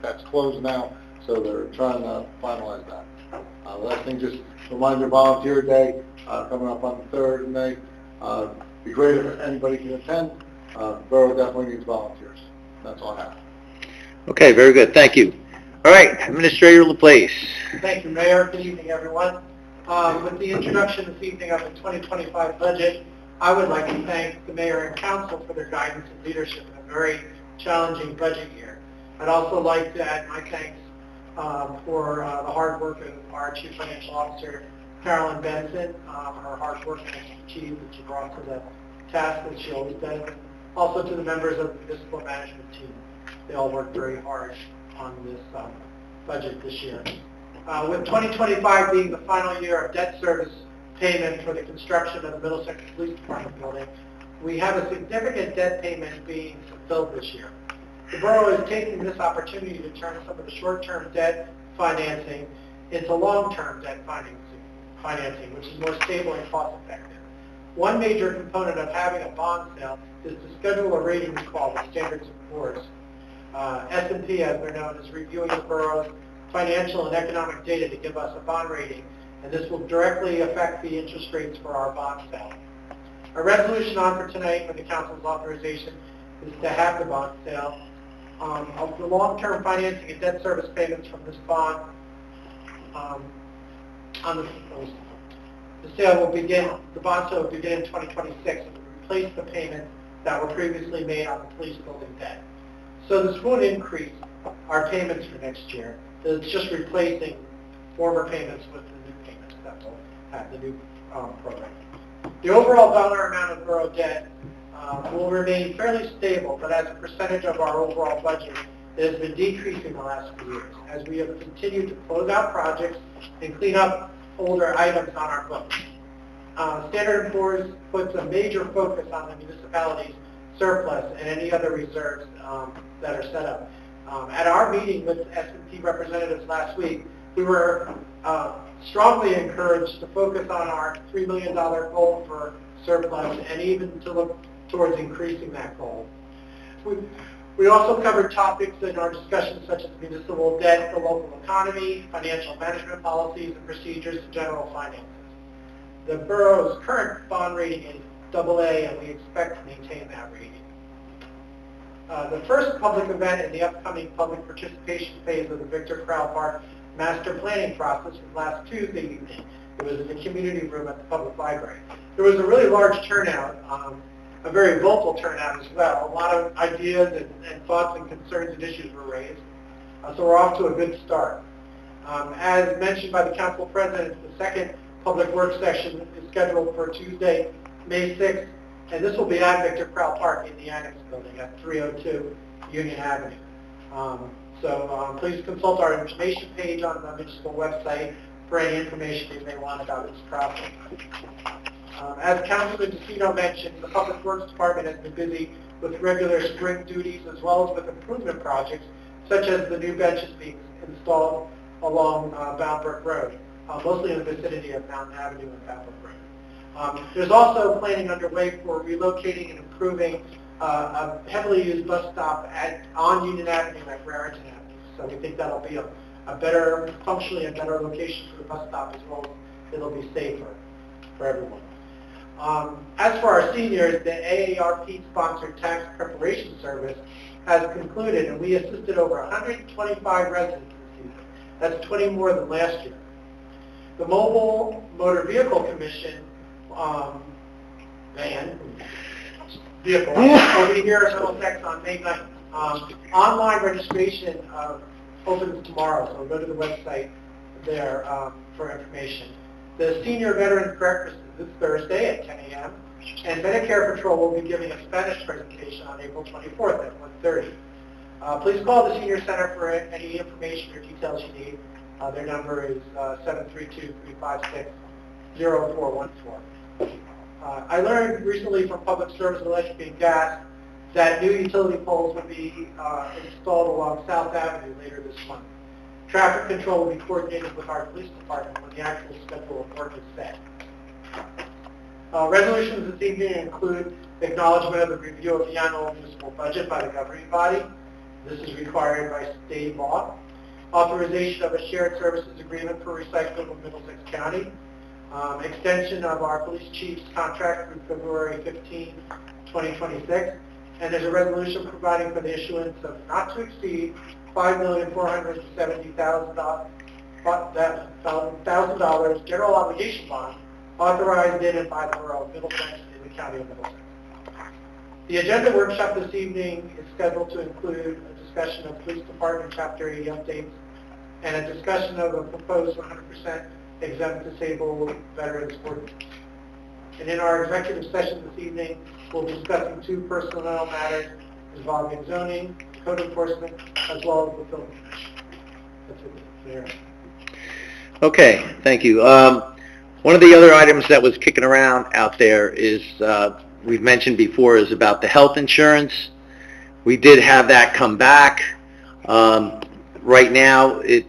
That's closed now, so they're trying to finalize that. Last thing, just reminder, Volunteer Day coming up on the 3rd of May. Be great if anybody can attend. Borough definitely needs volunteers. That's all I have. Okay, very good. Thank you. All right, Administrator Laplace. Thank you, Mayor. Good evening, everyone. With the introduction this evening of the 2025 budget, I would like to thank the Mayor and Council for their guidance and leadership in a very challenging budget year. I'd also like to add my thanks for the hard work of our Chief Financial Officer, Carolyn Benson, her hard work and expertise that she brought to the task that she always does. Also to the members of the municipal management team. They all worked very hard on this budget this year. With 2025 being the final year of debt service payment for the construction of the Middlesex Police Department building, we have a significant debt payment being fulfilled this year. The borough is taking this opportunity to turn some of the short-term debt financing into long-term debt financing, which is more stable and cost-effective. One major component of having a bond sale is to schedule a ratings call with Standard & Poor's. S&P, as they're known, is reviewing the borough's financial and economic data to give us a bond rating, and this will directly affect the interest rates for our bond sale. A resolution on for tonight with the council's authorization is to have the bond sale. Of the long-term financing and debt service payments from this bond, the bond sale will begin in 2026 and will replace the payments that were previously made on the police building debt. So this won't increase our payments for next year. It's just replacing former payments with the new payments that will have the new program. The overall dollar amount of borough debt will remain fairly stable, but as a percentage of our overall budget, it has been decreasing the last few years as we have continued to close out projects and clean up older items on our books. Standard & Poor's puts a major focus on the municipality's surplus and any other reserves that are set up. At our meeting with S&P representatives last week, we were strongly encouraged to focus on our $3 million goal for surplus and even to look towards increasing that goal. We also covered topics in our discussions such as municipal debt, the local economy, financial management policies and procedures, and general finances. The borough's current bond rating is AA, and we expect to maintain that rating. The first public event in the upcoming public participation phase of the Victor Crowell Park master planning process was last Tuesday evening. It was in the community room at the public library. There was a really large turnout, a very vocal turnout as well. A lot of ideas and thoughts and concerns and issues were raised. So we're off to a good start. As mentioned by the council president, the second public work session is scheduled for Tuesday, May 6th, and this will be at Victor Crowell Park in the Annex Building at 302 Union Avenue. Please consult our information page on the municipal website for any information you may want about this project. As Councilman DeCino mentioned, the Public Works Department has been busy with regular spring duties as well as with improvement projects, such as the new benches being installed along Boundbrook Road, mostly in the vicinity of Mountain Avenue and Boundbrook Road. There's also planning underway for relocating and improving a heavily used bus stop on Union Avenue at Raritan Avenue. So we think that'll be functionally a better location for the bus stop, as well as it'll be safer for everyone. As for our seniors, the AARP-sponsored tax preparation service has concluded, and we assisted over 125 residents this season. That's 20 more than last year. The Mobile Motor Vehicle Commission vehicle will be here at Middlesex on May 9th. Online registration opens tomorrow, so go to the website there for information. The Senior Veterans Breakfast is this Thursday at 10 a.m. And Medicare Patrol will be giving a Spanish presentation on April 24th at 1:30. Please call the Senior Center for any information or details you need. Their number is 732-356-0414. I learned recently from Public Service Electric and Gas that new utility poles will be installed along South Avenue later this month. Traffic control will be coordinated with our police department when the actual schedule of work is set. Resolutions this evening include acknowledgement of the review of the annual municipal budget by the governing body. This is required by state law. Authorization of a shared services agreement for recycling of Middlesex County. Extension of our police chief's contract through February 15, 2026. And there's a resolution providing for the issuance of not to exceed $5,470,000 general obligation bond authorized in and by the Borough of Middlesex in the County of Middlesex. The agenda workshop this evening is scheduled to include a discussion of Police Department Chapter 80 updates and a discussion of a proposed 100% exempt disabled veterans ordinance. And in our executive session this evening, we'll be discussing 2 personnel matters involving zoning, code enforcement, as well as the film commission. That's it, Mayor. Okay, thank you. One of the other items that was kicking around out there is, we've mentioned before, is about the health insurance. We did have that come back. Right now, it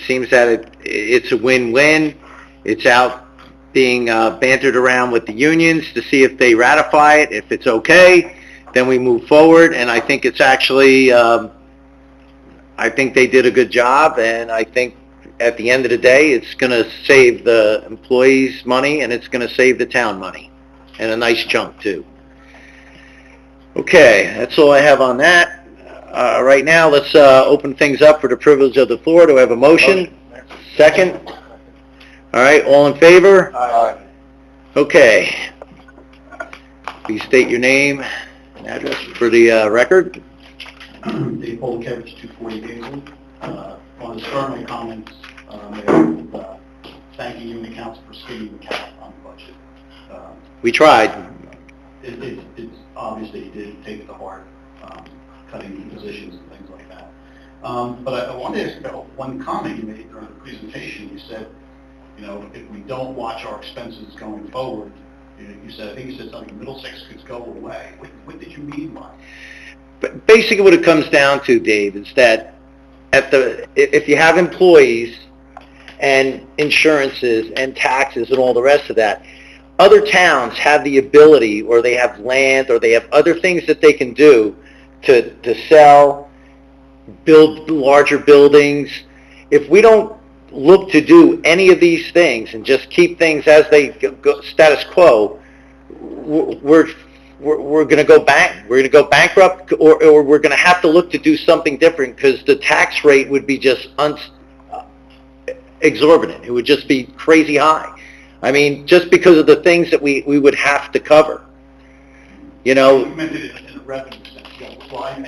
seems that it's a win-win. It's out being bantered around with the unions to see if they ratify it. If it's okay, then we move forward, and I think it's actually, I think they did a good job, and I think at the end of the day, it's going to save the employees money, and it's going to save the town money, and a nice chunk, too. Okay, that's all I have on that. Right now, let's open things up for the privilege of the floor. Do I have a motion? Second? All right, all in favor? Aye. Okay. Please state your name and address for the record. Dave Polakevich, 240 Hazel. Want to start my comments, Mayor, thanking you and the council for sticking the cap on the budget. We tried. It's obviously you did take it to heart, cutting positions and things like that. But I wanted to ask about one comment you made during the presentation. You said, you know, if we don't watch our expenses going forward, you said, I think you said something, Middlesex could go away. What did you mean by it? But basically what it comes down to, Dave, is that if you have employees and insurances and taxes and all the rest of that, other towns have the ability, or they have land, or they have other things that they can do to sell, build larger buildings. If we don't look to do any of these things and just keep things as they go status quo, we're going to go bankrupt, or we're going to have to look to do something different, because the tax rate would be just exorbitant. It would just be crazy high. I mean, just because of the things that we would have to cover. You know. You meant it in a revenue sense.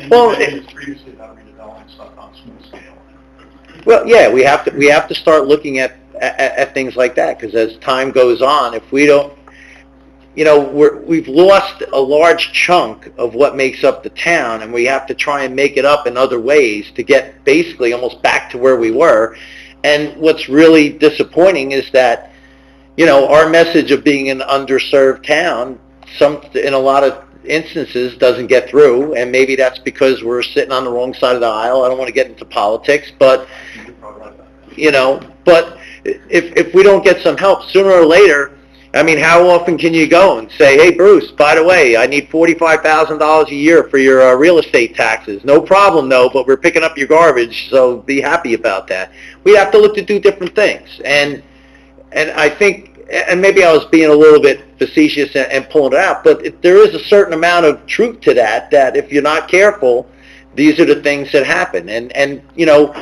Well, it's previously about redeveloping stuff on a small scale. Well, yeah, we have to start looking at things like that, because as time goes on, if we don't, you know, we've lost a large chunk of what makes up the town, and we have to try and make it up in other ways to get basically almost back to where we were. And what's really disappointing is that, you know, our message of being an underserved town, in a lot of instances, doesn't get through, and maybe that's because we're sitting on the wrong side of the aisle. I don't want to get into politics, but, you know, but if we don't get some help sooner or later, I mean, how often can you go and say, hey, Bruce, by the way, I need $45,000 a year for your real estate taxes. No problem, though, but we're picking up your garbage, so be happy about that. We have to look to do different things. And I think, and maybe I was being a little bit facetious and pulling it out, but there is a certain amount of truth to that if you're not careful, these are the things that happen. And you know,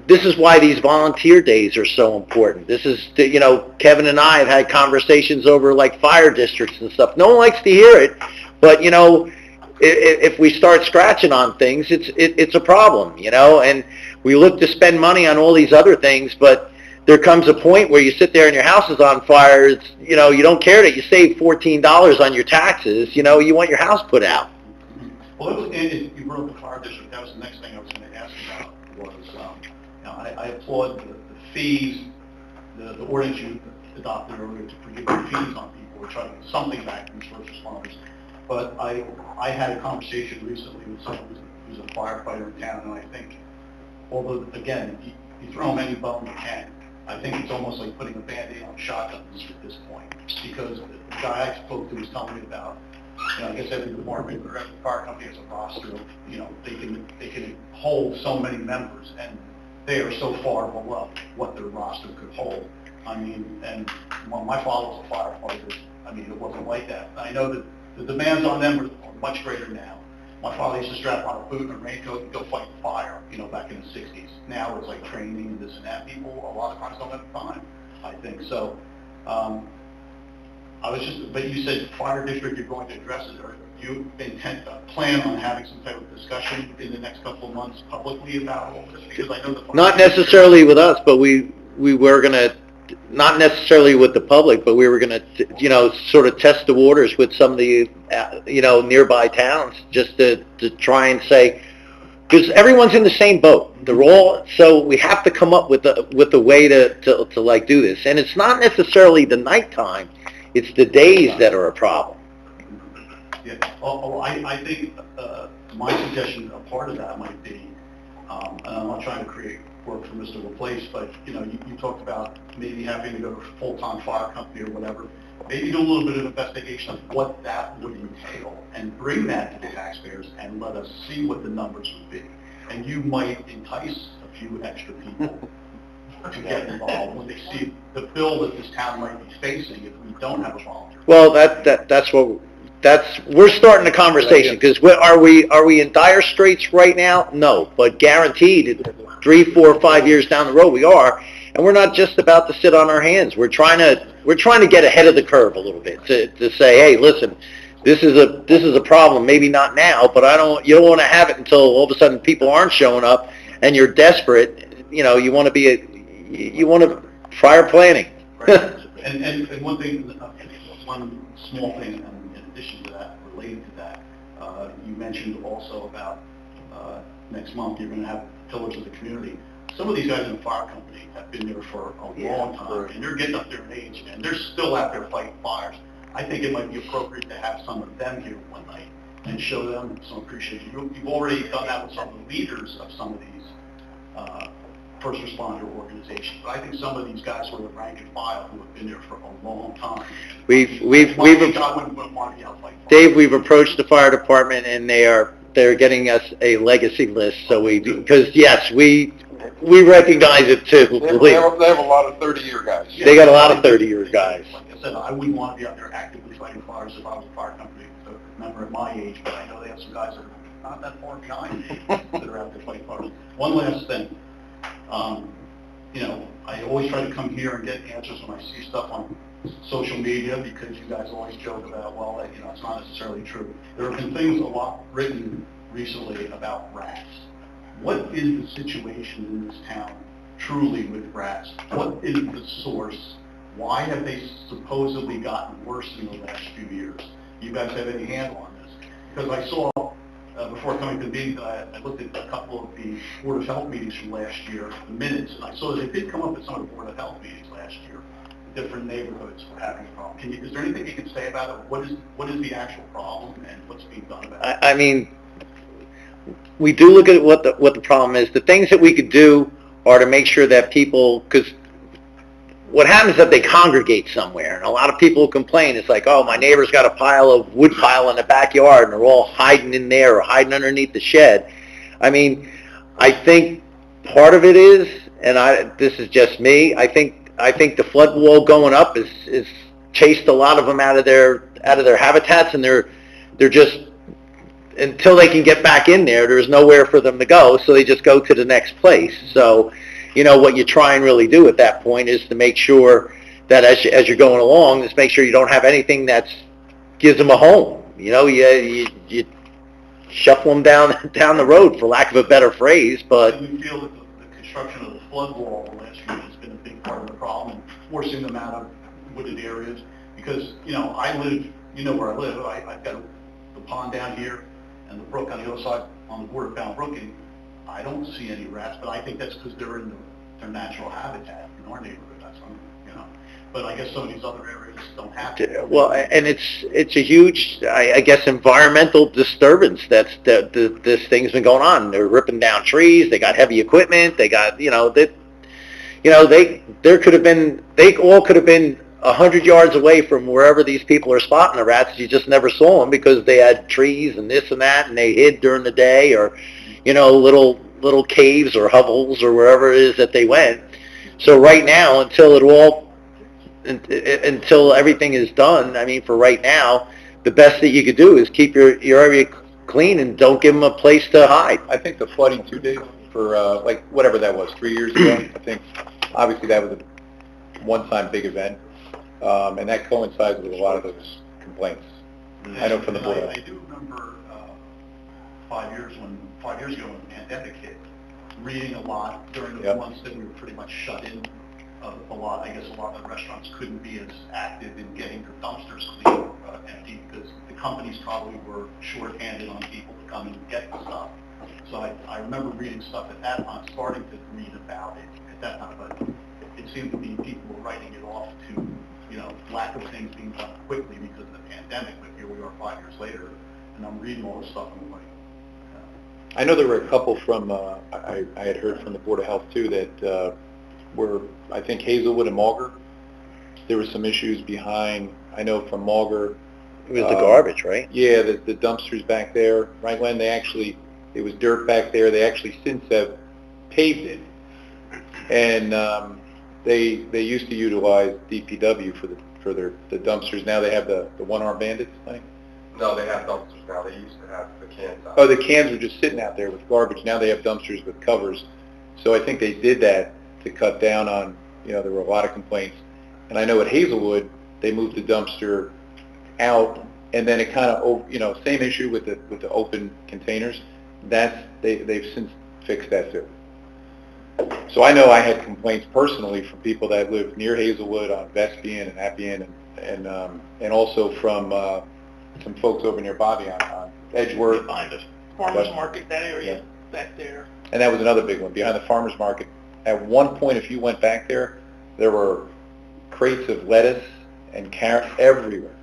this is why these volunteer days are so important. This is, you know, Kevin and I have had conversations over like fire districts and stuff. No one likes to hear it, but you know, if we start scratching on things, it's a problem, you know, and we look to spend money on all these other things, but there comes a point where you sit there and your house is on fire. It's, you know, you don't care that you saved $14 on your taxes. You know, you want your house put out. Well, it was, and you brought up the fire district. That was the next thing I was going to ask about was, you know, I applaud the fees, the ordinance you adopted earlier to forgive the fees on people or try to get something back from first responders. But I had a conversation recently with someone who's a firefighter in town, and I think, although, again, you throw them any bone you can, I think it's almost like putting a Band-Aid on a shotgun at this point. Because the guy I spoke to was telling me about, you know, I guess every department or every fire company has a roster of, you know, they can hold so many members, and they are so far below what their roster could hold. I mean, and when my father was a firefighter, I mean, it wasn't like that. I know that the demands on them are much greater now. My father used to strap on a boot and a raincoat and go fight fire, you know, back in the 60s. Now it's like training and this and that. People a lot of times don't have time, I think. So, I was just, but you said fire district, you're going to address it. Or you plan on having some type of discussion in the next couple of months publicly about all this? Because I know the Not necessarily with us, but we were going to, not necessarily with the public, but we were going to, you know, sort of test the waters with some of the, you know, nearby towns, just to try and say, because everyone's in the same boat. They're all, so we have to come up with a way to like do this. And it's not necessarily the nighttime, it's the days that are a problem. Yeah. I think my suggestion, a part of that might be, and I'm not trying to create work for Mr. LaPlace, but you know, you talked about maybe having to go to a full-time fire company or whatever. Maybe do a little bit of investigation of what that would entail and bring that to the taxpayers and let us see what the numbers would be. And you might entice a few extra people to get involved when they see the bill that this town might be facing if we don't have a volunteer. Well, we're starting the conversation, because are we in dire straits right now? No, but guaranteed 3, 4, 5 years down the road we are, and we're not just about to sit on our hands. We're trying to get ahead of the curve a little bit to say, hey, listen, this is a problem. Maybe not now, but you don't want to have it until all of a sudden people aren't showing up and you're desperate. You know, you want to prior planning. Right. and one thing, one small thing in addition to that, related to that, you mentioned also about next month you're going to have pillars of the community. Some of these guys in the fire company have been there for a long time, and they're getting up there in age, and they're still out there fighting fires. I think it might be appropriate to have some of them here one night and show them some appreciation. You've already done that with some of the leaders of some of these first responder organizations, but I think some of these guys who are the rank and file who have been there for a long time. Dave, Dave, we've approached the fire department, and they're getting us a legacy list. So because yes, we recognize it too. They have a lot of 30-year guys. They got a lot of 30-year guys. Like I said, I wouldn't want to be out there actively fighting fires if I was a fire company, a member at my age, but I know they have some guys that are not that far behind me that are out there fighting fires. One last thing. You know, I always try to come here and get answers when I see stuff on social media, because you guys always joke about, well, you know, it's not necessarily true. There have been things a lot written recently about rats. What is the situation in this town truly with rats? What is the source? Why have they supposedly gotten worse in the last few years? You guys have any handle on this? Because I saw, before coming to the meeting, I looked at a couple of the Board of Health meetings from last year, the minutes, and I saw that they did come up at some of the Board of Health meetings last year. Different neighborhoods were having a problem. Is there anything you can say about it? What is the actual problem and what's being done about it? I mean, we do look at what the problem is. The things that we could do are to make sure that people, because what happens is that they congregate somewhere, and a lot of people complain. It's like, oh, my neighbor's got a wood pile in the backyard, and they're all hiding in there or hiding underneath the shed. I mean, I think part of it is, and this is just me, I think the flood wall going up is chased a lot of them out of their habitats, and they're just, until they can get back in there's nowhere for them to go, so they just go to the next place. So, you know, what you try and really do at that point is to make sure that as you're going along, is make sure you don't have anything that gives them a home. You know, you shuffle them down the road, for lack of a better phrase. But we feel that the construction of the flood wall last year has been a big part forcing them out of wooded areas, because, you know, I live, you know where I live, I've got the pond down here and the brook on the other side, on the border of Bound Brook, and I don't see any rats, but I think that's because they're in their natural habitat in our neighborhood, that's, you know, but I guess some of these other areas don't have to. Well, and it's a huge, I guess, environmental disturbance that's, this thing's been going on. They're ripping down trees, they got heavy equipment, they got, you know, they all could have been 100 yards away from wherever these people are spotting the rats. You just never saw them because they had trees and this and that, and they hid during the day, or, you know, little caves or hovels or wherever it is that they went. So right now, until everything is done, I mean, for right now, the best that you could do is keep your area clean and don't give them a place to hide. I think the flooding too, Dave, for like whatever that was, 3 years ago, I think obviously that was a one-time big event, and that coincides with a lot of those complaints. I know from the board. I do remember 5 years ago when the pandemic hit, reading a lot during the months that we were pretty much shut in. A lot. I guess a lot of the restaurants couldn't be as active in getting their dumpsters clean or empty because the companies probably were short-handed on people to come and get the stuff. So I remember reading stuff at that time, starting to read about it at that time, but it seemed to be people were writing it off to, you know, lack of things being done quickly because of the pandemic. But here we are 5 years later, and I'm reading all this stuff and I'm like, I know there were a couple from, I had heard from the Board of Health too, that were, I think, Hazelwood and Mulger. There were some issues behind, I know from Mulger. It was the garbage, right? Yeah, the dumpsters back there, right when they actually, it was dirt back there, they actually since have paved it. And they used to utilize DPW for the dumpsters. Now they have the one-armed bandits thing. No, they have dumpsters now. They used to have the cans out. Oh, the cans were just sitting out there with garbage. Now they have dumpsters with covers. So I think they did that to cut down on, you know, there were a lot of complaints. And I know at Hazelwood, they moved the dumpster out, and then it kind of, you know, same issue with the open containers. They've since fixed that too. So I know I had complaints personally from people that live near Hazelwood on Vespian and Appian, and also from some folks over near Bobby on Edgeworth. Behind the farmer's market, that area back there. And that was another big one, behind the farmer's market. At one point, if you went back there, there were crates of lettuce and carrots everywhere,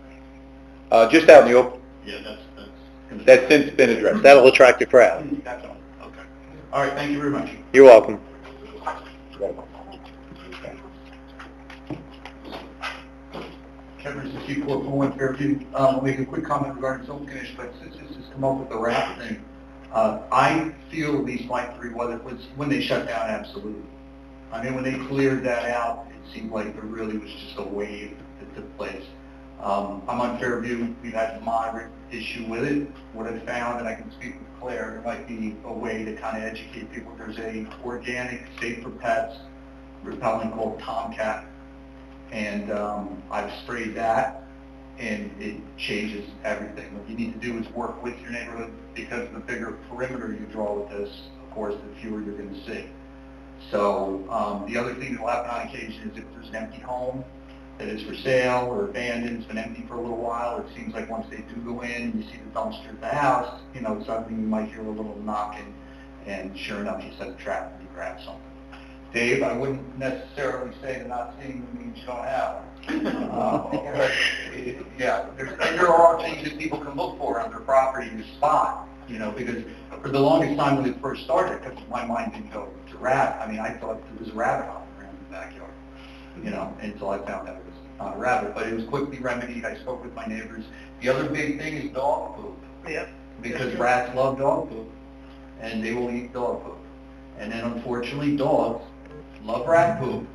just out in the open. yeah, That's since been addressed. That'll attract a crowd. that's all. Okay. All right, thank you very much. You're welcome. Kevin, Chief Corporal 1 Fairview. I'll make a quick comment regarding zone condition, but since this has come up with the rat thing, I feel at least like when they shut down, absolutely. I mean, when they cleared that out, it seemed like there really was just a wave that took place. I'm on Fairview. We've had a moderate issue with it. What I found, and I can speak with Claire, there might be a way to kind of educate people. There's a organic, safe for pets repellent called Tomcat, and I've sprayed that, and it changes everything. What you need to do is work with your neighborhood, because the bigger perimeter you draw with this, of course, the fewer you're going to see. So the other thing that will happen on occasion is if there's an empty home that is for sale or abandoned, it's been empty for a little while, it seems like once they do go in, you see the dumpster at the house, you know, suddenly you might hear a little knocking, and sure enough, you set a trap and you grab something. Dave, I wouldn't necessarily say that not seeing them means you don't have them. Yeah, there are things that people can look for on their property to spot, you know, because for the longest time when it first started, because my mind didn't go to rat, I mean, I thought there was a rabbit hopping around in the backyard, you know, until I found out it was not a rabbit, but it was quickly remedied. I spoke with my neighbors. The other big thing is dog poop. Yep. Because rats love dog poop, and they will eat dog poop. And then unfortunately, dogs love rat poop,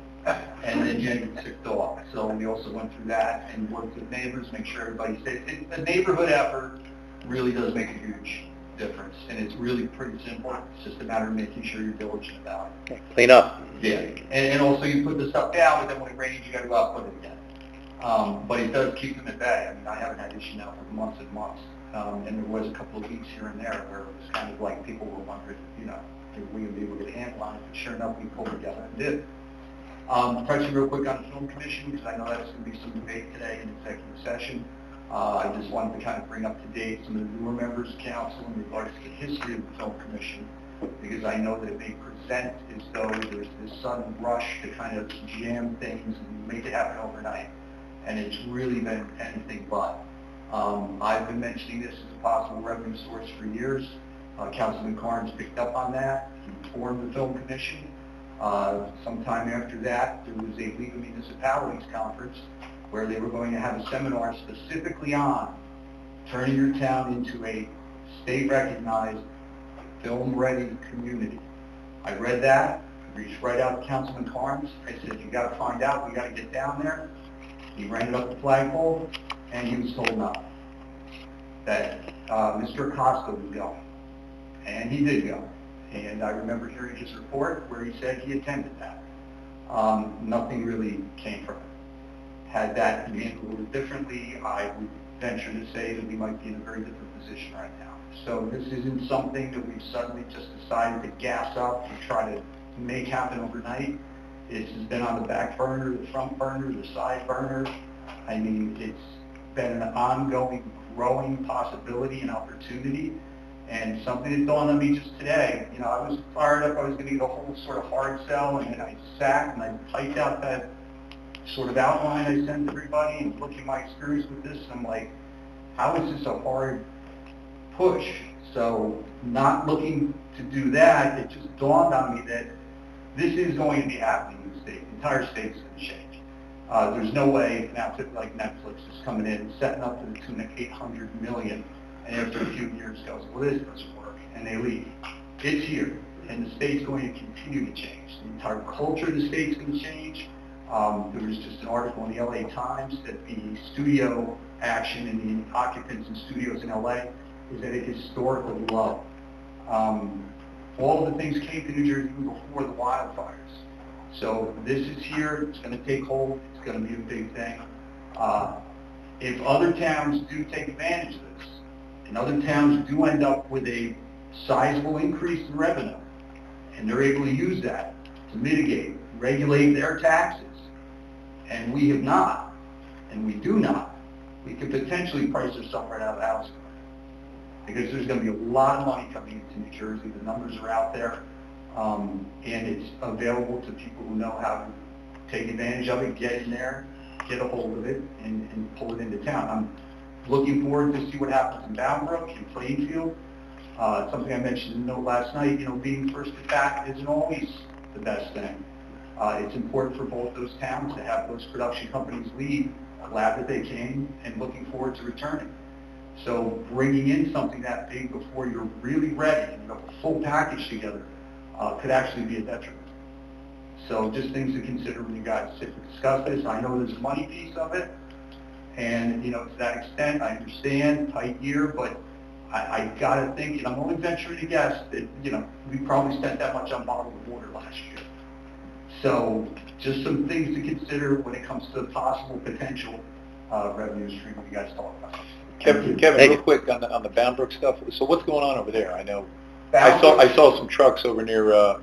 and then you get sick dog. So we also went through that and worked with neighbors, make sure everybody's safe. The neighborhood effort really does make a huge difference, and it's really pretty simple. It's just a matter of making sure you're diligent about it. Clean up. Yeah, and also you put the stuff down, but then when it rains, you got to go out and put it again. But it does keep them at bay. I mean, I haven't had issue now for months and months, and there was a couple of weeks here and there where it was kind of like people were wondering, you know, if we would be able to get a handle on it. But sure enough, we pulled together and did. Touching real quick on the film commission, because I know that's going to be some debate today in executive session. I just wanted to kind of bring up to date some of the newer members of council in regards to the history of the film commission, because I know that it may present as though there's this sudden rush to kind of jam things and make it happen overnight. And it's really been anything but. I've been mentioning this as a possible revenue source for years. Councilman Carnes picked up on that. He formed the film commission. Sometime after that, there was a League of Municipalities conference where they were going to have a seminar specifically on turning your town into a state-recognized, film-ready community. I read that, reached right out to Councilman Carnes. I said, you got to find out, we got to get down there. He ran it up the flagpole, and he was told no. That Mr. Acosta was going. And he did go. And I remember hearing his report where he said he attended that. Nothing really came from it. Had that been handled a little differently, I would venture to say that we might be in a very different position right now. So this isn't something that we've suddenly just decided to gas up and try to make happen overnight. This has been on the back burner, the front burner, the side burner. I mean, it's been an ongoing, growing possibility and opportunity. And something that dawned on me just today, you know, I was fired up, I was going to get a whole sort of hard sell, and then I sat and I typed out that sort of outline I sent everybody, and looking at my experience with this, I'm like, how is this a hard push? So not looking to do that, it just dawned on me that this is going to be happening in the state. The entire state's going to change. There's no way an outfit like Netflix is coming in and setting up to the tune of $800 million, and after a few years goes, well, this doesn't work, and they leave. It's here, and the state's going to continue to change. The entire culture of the state's going to change. There was just an article in the LA Times that the studio action and the occupants in studios in LA is at a historical low. All of the things came to New Jersey before the wildfires. So this is here, it's going to take hold, it's going to be a big thing. If other towns do take advantage of this, and other towns do end up with a sizable increase in revenue, and they're able to use that to mitigate, regulate their taxes, and we have not, and we do not, we could potentially price ourselves right out of the house. Because there's going to be a lot of money coming into New Jersey. The numbers are out there, and it's available to people who know how to take advantage of it, get in there, get a hold of it, and pull it into town. I'm looking forward to see what happens in Boundbrook, in Plainfield. Something I mentioned in the note last night, you know, being first to bat isn't always the best thing. It's important for both those towns to have those production companies lead. Glad that they came, and looking forward to returning. So bringing in something that big before you're really ready and you have a full package together could actually be a detriment. So just things to consider when you guys sit and discuss this. I know there's a money piece of it, and you know, to that extent, I understand, tight year, but I got to think, and I'm only venturing to guess that, you know, we probably spent that much on bottled water last year. So just some things to consider when it comes to the possible potential revenue stream that you guys talk about. Kevin, real quick on the Boundbrook stuff. So what's going on over there? I know I saw some trucks over near.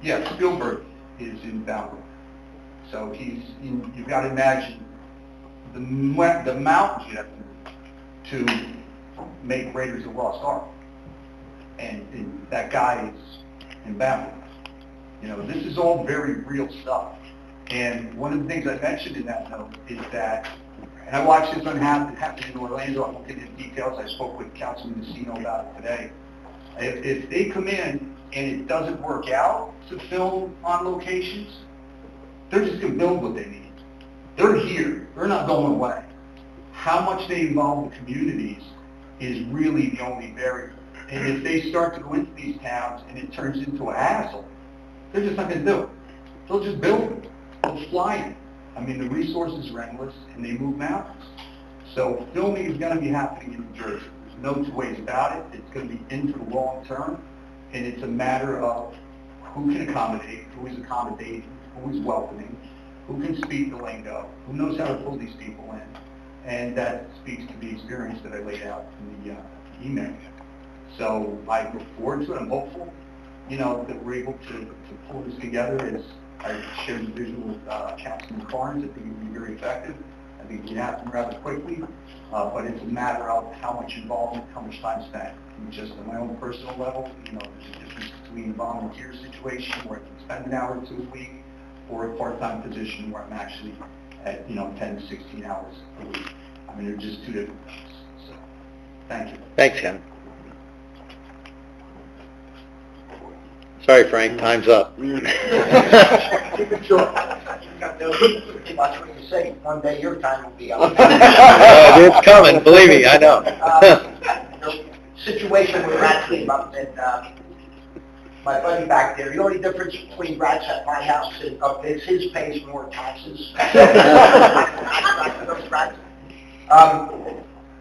Yeah, Spielberg is in Boundbrook. So you've got to imagine the mountains you have to make Raiders of the Lost Ark, and that guy is in Boundbrook. You know, this is all very real stuff. And one of the things I mentioned in that note is that, and I watched this happen in Orlando. I won't get into details. I spoke with Councilman Messino about it today. If they come in and it doesn't work out to film on locations, they're just going to build what they need. They're here. They're not going away. How much they involve the communities is really the only barrier. And if they start to go into these towns and it turns into a hassle, they're just not going to do it. They'll just build it. They'll fly it. I mean, the resources are endless, and they move mountains. So filming is going to be happening in New Jersey. There's no two ways about it. It's going to be in for the long term, and it's a matter of who can accommodate, who is accommodating, who is welcoming, who can speak the lingo, who knows how to pull these people in. And that speaks to the experience that I laid out in the email. So I look forward to it. I'm hopeful, you know, that we're able to pull this together as I shared the vision with Councilman Carnes. I think it would be very effective. I think it would happen rather quickly, but it's a matter of how much involvement, how much time spent. And just on my own personal level, you know, there's a difference between a volunteer situation where I can spend an hour or two a week, or a part-time position where I'm actually at, 10 to 16 hours a week. I mean, they're just two different things. So, thank you. Thanks, Ken. Sorry, Frank, time's up. Keep it short. You've got no, too much what you say. One day your time will be up. It's coming, believe me, I know. The situation with rats came up, and my buddy back there, the only difference between rats at my house and up is his pays more taxes. Those rats.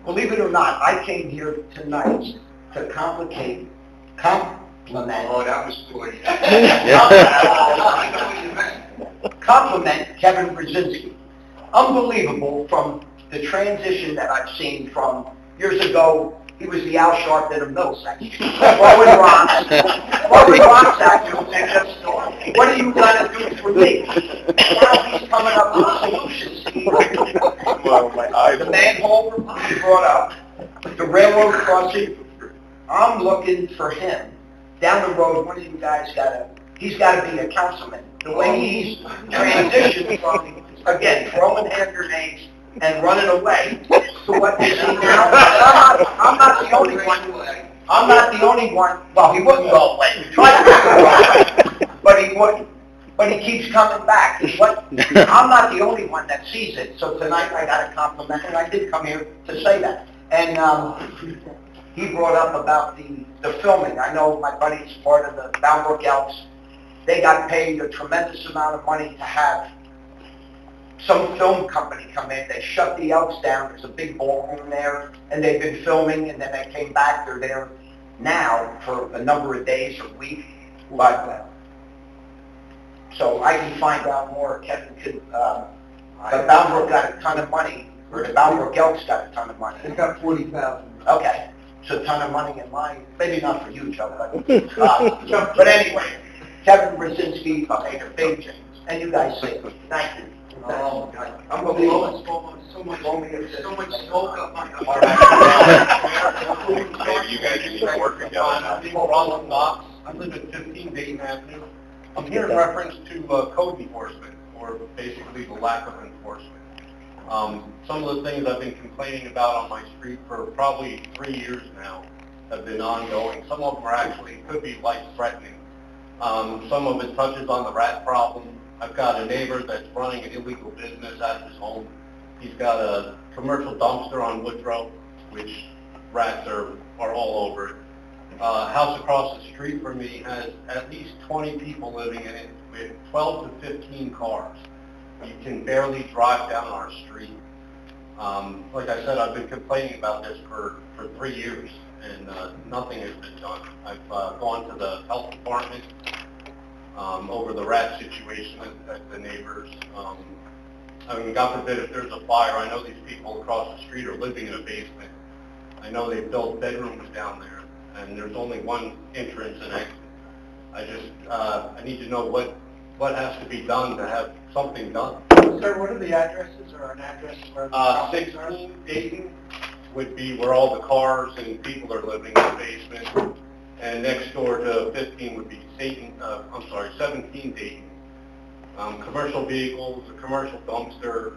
Believe it or not, I came here tonight to compliment. Oh, that was good. Compliment Kevin Brzezinski. Unbelievable from the transition that I've seen from years ago. He was the Al Sharpton of Middlesex. Throwing rocks at you and just, what are you going to do for me? Now he's coming up with solutions. The manhole he brought up, the railroad crossing, I'm looking for him. Down the road, one of you guys he's got to be a councilman. The way he's transitioned from, again, throwing hand grenades and running away to what you see now. I'm not the only one. I'm not the only one. Well, he wouldn't go away. He tried to go away, but he wouldn't. But he keeps coming back. I'm not the only one that sees it. So tonight I got a compliment, and I did come here to say that. And he brought up about the filming. I know my buddy's part of the Boundbrook Elks. They got paid a tremendous amount of money to have some film company come in. They shut the Elks down. There's a big ballroom there, and they've been filming, and then they came back. They're there now for a number of days or week. But so I can find out more. Kevin could. The Boundbrook got a ton of money, or the Boundbrook Elks got a ton of money. They got 40,000. Okay. It's a ton of money in mine. Maybe not for you, Joe, but anyway, Kevin Brzezinski made a big change, and you guys say, thank you. Oh, God. I'm going to blow so much smoke up my Maybe you guys need to work together. Ronald Knox. I live at 15 Dayton Avenue. I'm here in reference to code enforcement, or basically the lack of enforcement. Some of the things I've been complaining about on my street for probably 3 years now have been ongoing. Some of them are actually, could be life-threatening. Some of it touches on the rat problem. I've got a neighbor that's running an illegal business out of his home. He's got a commercial dumpster on Woodrow, which rats are all over it. House across the street from me has at least 20 people living in it with 12 to 15 cars. You can barely drive down our street. Like I said, I've been complaining about this for 3 years, and nothing has been done. I've gone to the health department over the rat situation at the neighbors. I mean, God forbid if there's a fire, I know these people across the street are living in a basement. I know they've built bedrooms down there, and there's only one entrance and exit. I need to know what has to be done to have something done. Sir, what are the addresses, or an address where? 16 Dayton would be where all the cars and people are living in the basement, and next door to 15 would be 17 Dayton. Commercial vehicles, a commercial dumpster,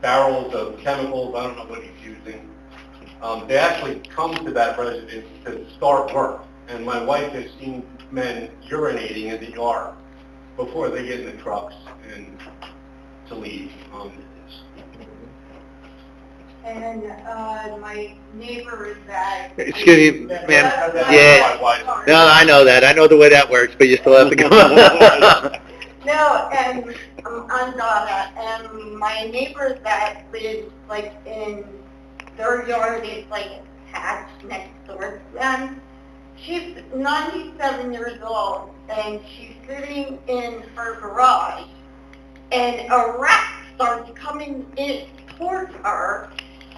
barrels of chemicals, I don't know what he's using. They actually come to that residence to start work, and my wife has seen men urinating in the yard before they get in the trucks and to leave. And my neighbor is that... Excuse me, ma'am. Yeah. No, I know that. I know the way that works, but you still have to go. No, and I'm Donna, and my neighbor that lives like in their yard is like attached next door to them. She's 97 years old, and she's sitting in her garage, and a rat starts coming in towards her,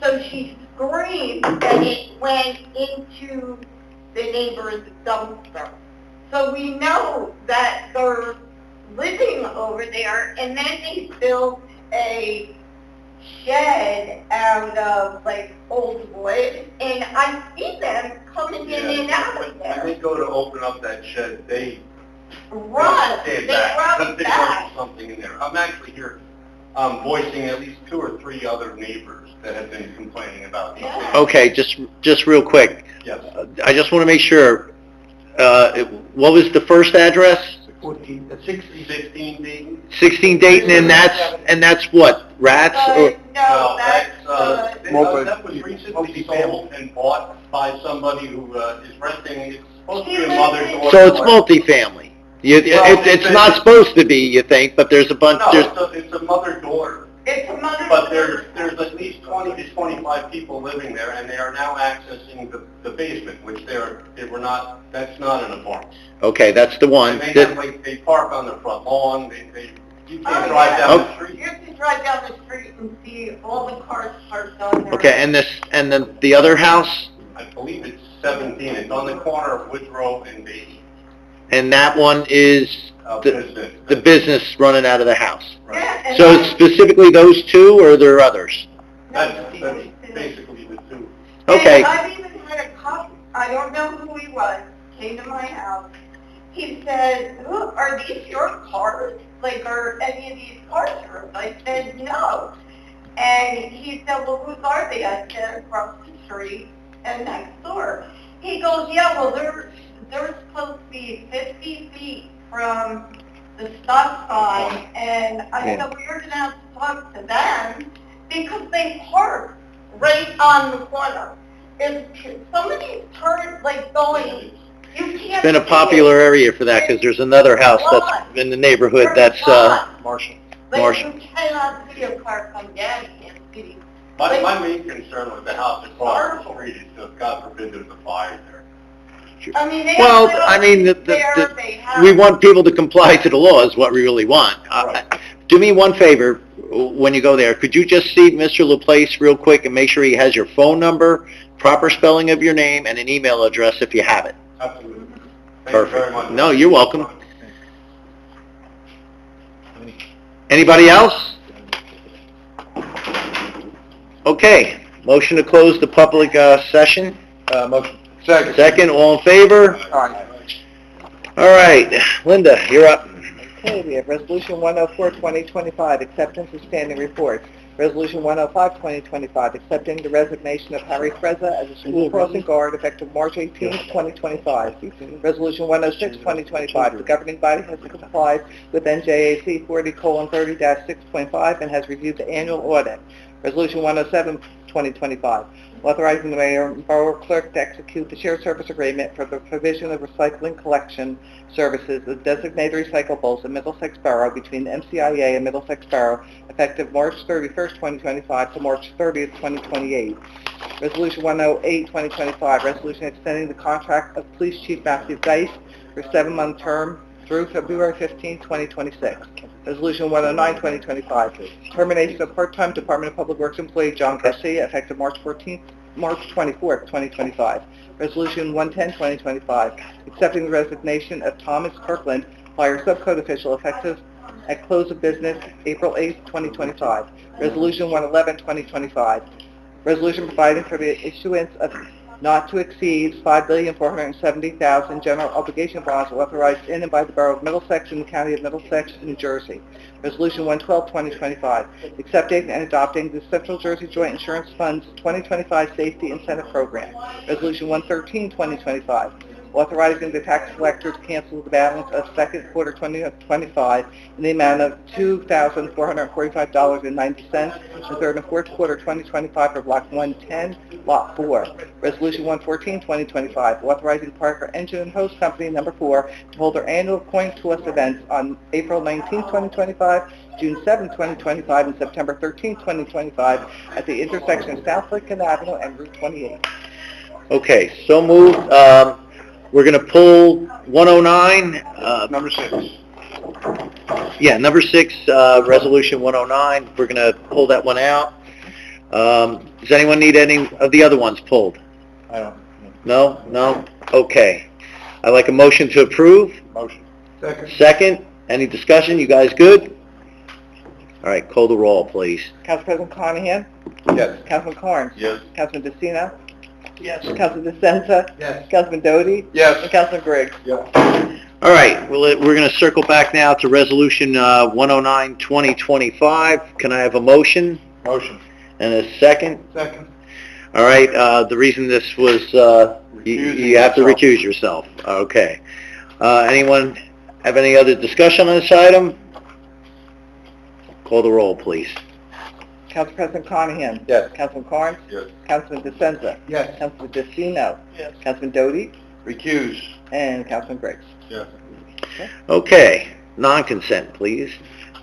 so she screamed, and it went into the neighbor's dumpster. So we know that they're living over there, and then they built a shed out of like old wood, and I see them coming in and out of When there. they go to open up that shed, they Run, stand they back, run because they back. want something in there. I'm actually here, voicing at least 2 or 3 other neighbors that have been complaining about these things. Okay, just real quick. Yes. I just want to make sure, what was the first address? 16 Dayton? 16 Dayton, and that's what, rats? Or, No, that's, That was recently sold and bought by somebody who is renting, it's supposed to be a mother-daughter. so it's multifamily. It's not supposed to be, you think, but there's a bunch, No, it's a mother-daughter. it's a mother. But there's at least 20 to 25 people living there, and they are now accessing the basement, which that's not an apartment. okay, that's the one. And they have, like, they park on the front lawn, you can't drive down the street. You can drive down the street and see all the cars parked on there. Okay, and then the other house, I believe it's 17, it's on the corner of Woodrow and Beatty. and that one is Business. the business running out of the house. Yeah, and So I- it's specifically those two, or are there others? That's basically the two. Okay. And I've even had a cop, I don't know who he was, came to my house. He said, are these your cars? Like, are any of these cars yours? I said, no. And he said, well, whose are they? I said, across the street and next door. He goes, yeah, well, they're supposed to be 50 feet from the stop sign. And I said, well, you're going to have to talk to them because they park right on the corner. If somebody's turned, like, going, you can't It's been a see popular it. area for that, because there's another house that's in the neighborhood that's, Marshall. Like, Marshall. you cannot see a car come down, you can't see. My main concern with the house across the street is just, God forbid, there's a fire there. I mean, they well, have I mean, there, they have. we want people to comply to the law is what we really want. Right. Do me one favor, when you go there, could you just see Mr. LaPlace real quick and make sure he has your phone number, proper spelling of your name, and an email address if you have it? Absolutely. Thank you very Perfect. much. No, you're welcome. Anybody else? Okay, motion to close the public session. Motion. Second, all in favor? All right, Linda, you're up. Okay, we have Resolution 104, 2025, acceptance of standing reports. Resolution 105, 2025, accepting the resignation of Harry Frezza as a school crossing guard effective March 18, 2025. Resolution 106, 2025, the governing body has complied with NJAC 40:30-6.5 and has reviewed the annual audit. Resolution 107, 2025, authorizing the mayor and borough clerk to execute the shared service agreement for the provision of recycling collection services of designated recyclables in Middlesex Borough between the MCIA and Middlesex Borough effective March 31st, 2025 to March 30th, 2028. Resolution 108, 2025, resolution extending the contract of Police Chief Matthew Geist for a 7-month term through February 15, 2026. Resolution 109, 2025, termination of part-time Department of Public Works employee John Garcia effective March 24th, 2025. Resolution 110, 2025, accepting the resignation of Thomas Kirkland, fire subcode official, effective at close of business April 8, 2025. Resolution 111, 2025, resolution providing for the issuance of not to exceed $5,470,000 general obligation bonds authorized in and by the Borough of Middlesex and the County of Middlesex, New Jersey. Resolution 112, 2025, accepting and adopting the Central Jersey Joint Insurance Fund's 2025 Safety Incentive Program. Resolution 113, 2025, authorizing the tax collector to cancel the balance of second quarter 2025 in the amount of $2,445.90 and third and fourth quarter 2025 for Block 110, Lot 4. Resolution 114, 2025, authorizing Parker Engine and Hose Company No. 4 to hold their annual Coin Toss events on April 19, 2025, June 7, 2025, and September 13, 2025 at the intersection of South Lincoln Avenue and Route 28. Okay, so moved. We're going to pull 109. Number 6. Yeah, number 6, Resolution 109. We're going to pull that one out. Does anyone need any of the other ones pulled? I don't. No? No? Okay. I'd like a motion to approve. Motion. Second. Second, any discussion? You guys good? All right, call the roll, please. Council President Carnahan? Yes. Councilman Carnes? Yes. Councilman DeCino? Yes. Councilman DeSenza? Yes. Councilman Doty? Yes. And Councilman Griggs? All right, well, we're going to circle back now to Resolution 109-2025. Can I have a motion Motion. and a second? Second. All right, the reason this was, you have to recuse yourself. Okay. Anyone have any other discussion on this item? Call the roll, please. Council President Carnahan? Yes. Councilman Carnes? Yes. Councilman DeSenza? Yes. Councilman DeCino? Yes. Councilman Doty? Recuse. And Councilman Griggs? Yes. Okay, non-consent, please.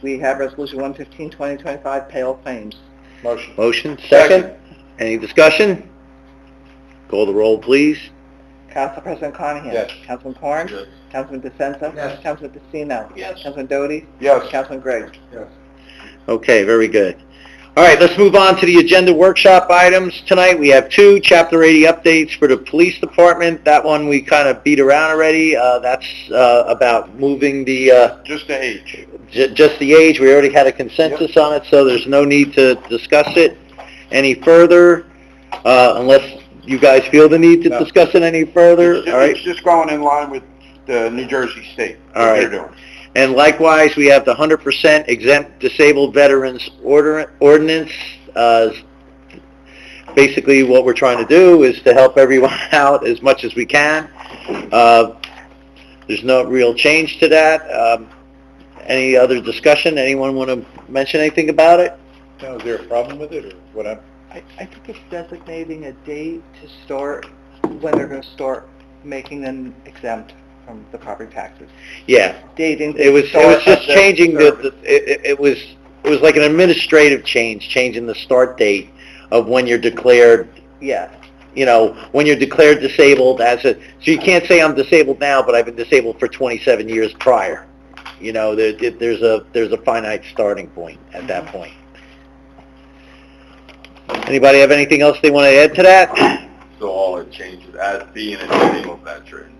We have Resolution 115-2025, payroll claims. Motion. Motion, second. Any discussion? Call the roll, please. Council President Carnahan? Yes. Councilman Carnes? Yes. Councilman DeSenza? Yes. Councilman DeCino? Yes. Councilman Doty? Yes. Councilman Griggs? Yes. Okay, very good. All right, let's move on to the agenda workshop items. Tonight, we have 2 Chapter 80 updates for the police department. That one we kind of beat around already. That's about moving the, Just the age. just the age. We already had a consensus on it, so there's no need to discuss it any further, unless you guys feel the need to No. discuss it any further. All right? It's just going in line with the New Jersey State. All what right. they're doing. And likewise, we have the 100% exempt disabled veterans ordinance. Basically, what we're trying to do is to help everyone out as much as we can. There's no real change to that. Any other discussion? Anyone want to mention anything about it? Now, is there a problem with it, or what? I think it's designating a date to start, when they're going to start making them exempt from the property taxes. Yeah. Dating. It was start just of the changing service. it was like an administrative change, changing the start date of when you're declared, Yeah. you know, when you're declared disabled so you can't say I'm disabled now, but I've been disabled for 27 years prior. You know, there's a finite starting point at that point. Anybody have anything else they want to add to that? So all it changes, as being a disabled veteran,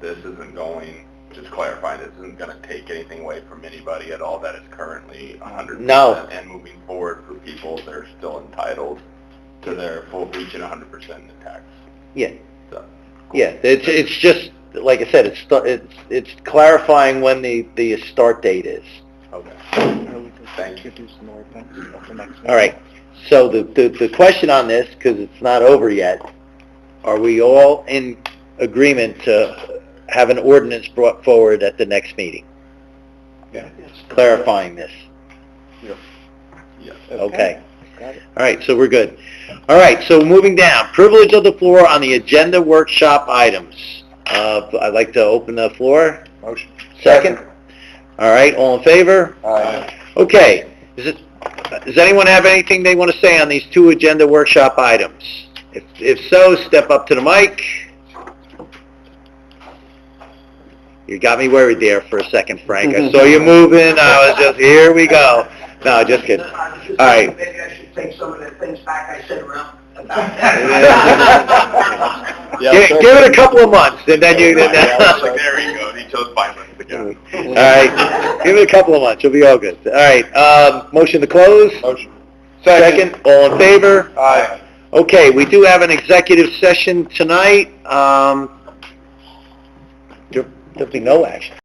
this isn't going, just clarifying, this isn't going to take anything away from anybody at all that is currently 100%. No. And moving forward for people, they're still entitled to their full reaching 100% in the tax. Yeah. So, Yeah, it's just, like I said, it's clarifying when the start date is. okay. Thank you. Do some more things at the next meeting. All right, so the question on this, because it's not over yet, are we all in agreement to have an ordinance brought forward at the next meeting? Yeah. Clarifying this. Yes. Okay. Got it. All right, so we're good. All right, so moving down, privilege of the floor on the agenda workshop items. I'd like to open the floor. Motion. Second? All right, all in favor? Aye. Okay, does anyone have anything they want to say on these 2 agenda workshop items? If so, step up to the mic. You got me worried there for a second, Frank. I saw you moving, I was just, here we go. No, just kidding. All right. Maybe I should take some of the things back I said around about Yeah, Give it a couple of months, and then you... There you go, he chose violence again. All right, give it a couple of months, you'll be all good. All right, motion to close? Motion. Second, all in favor? Aye. Okay, we do have an executive session tonight. There'll be no action.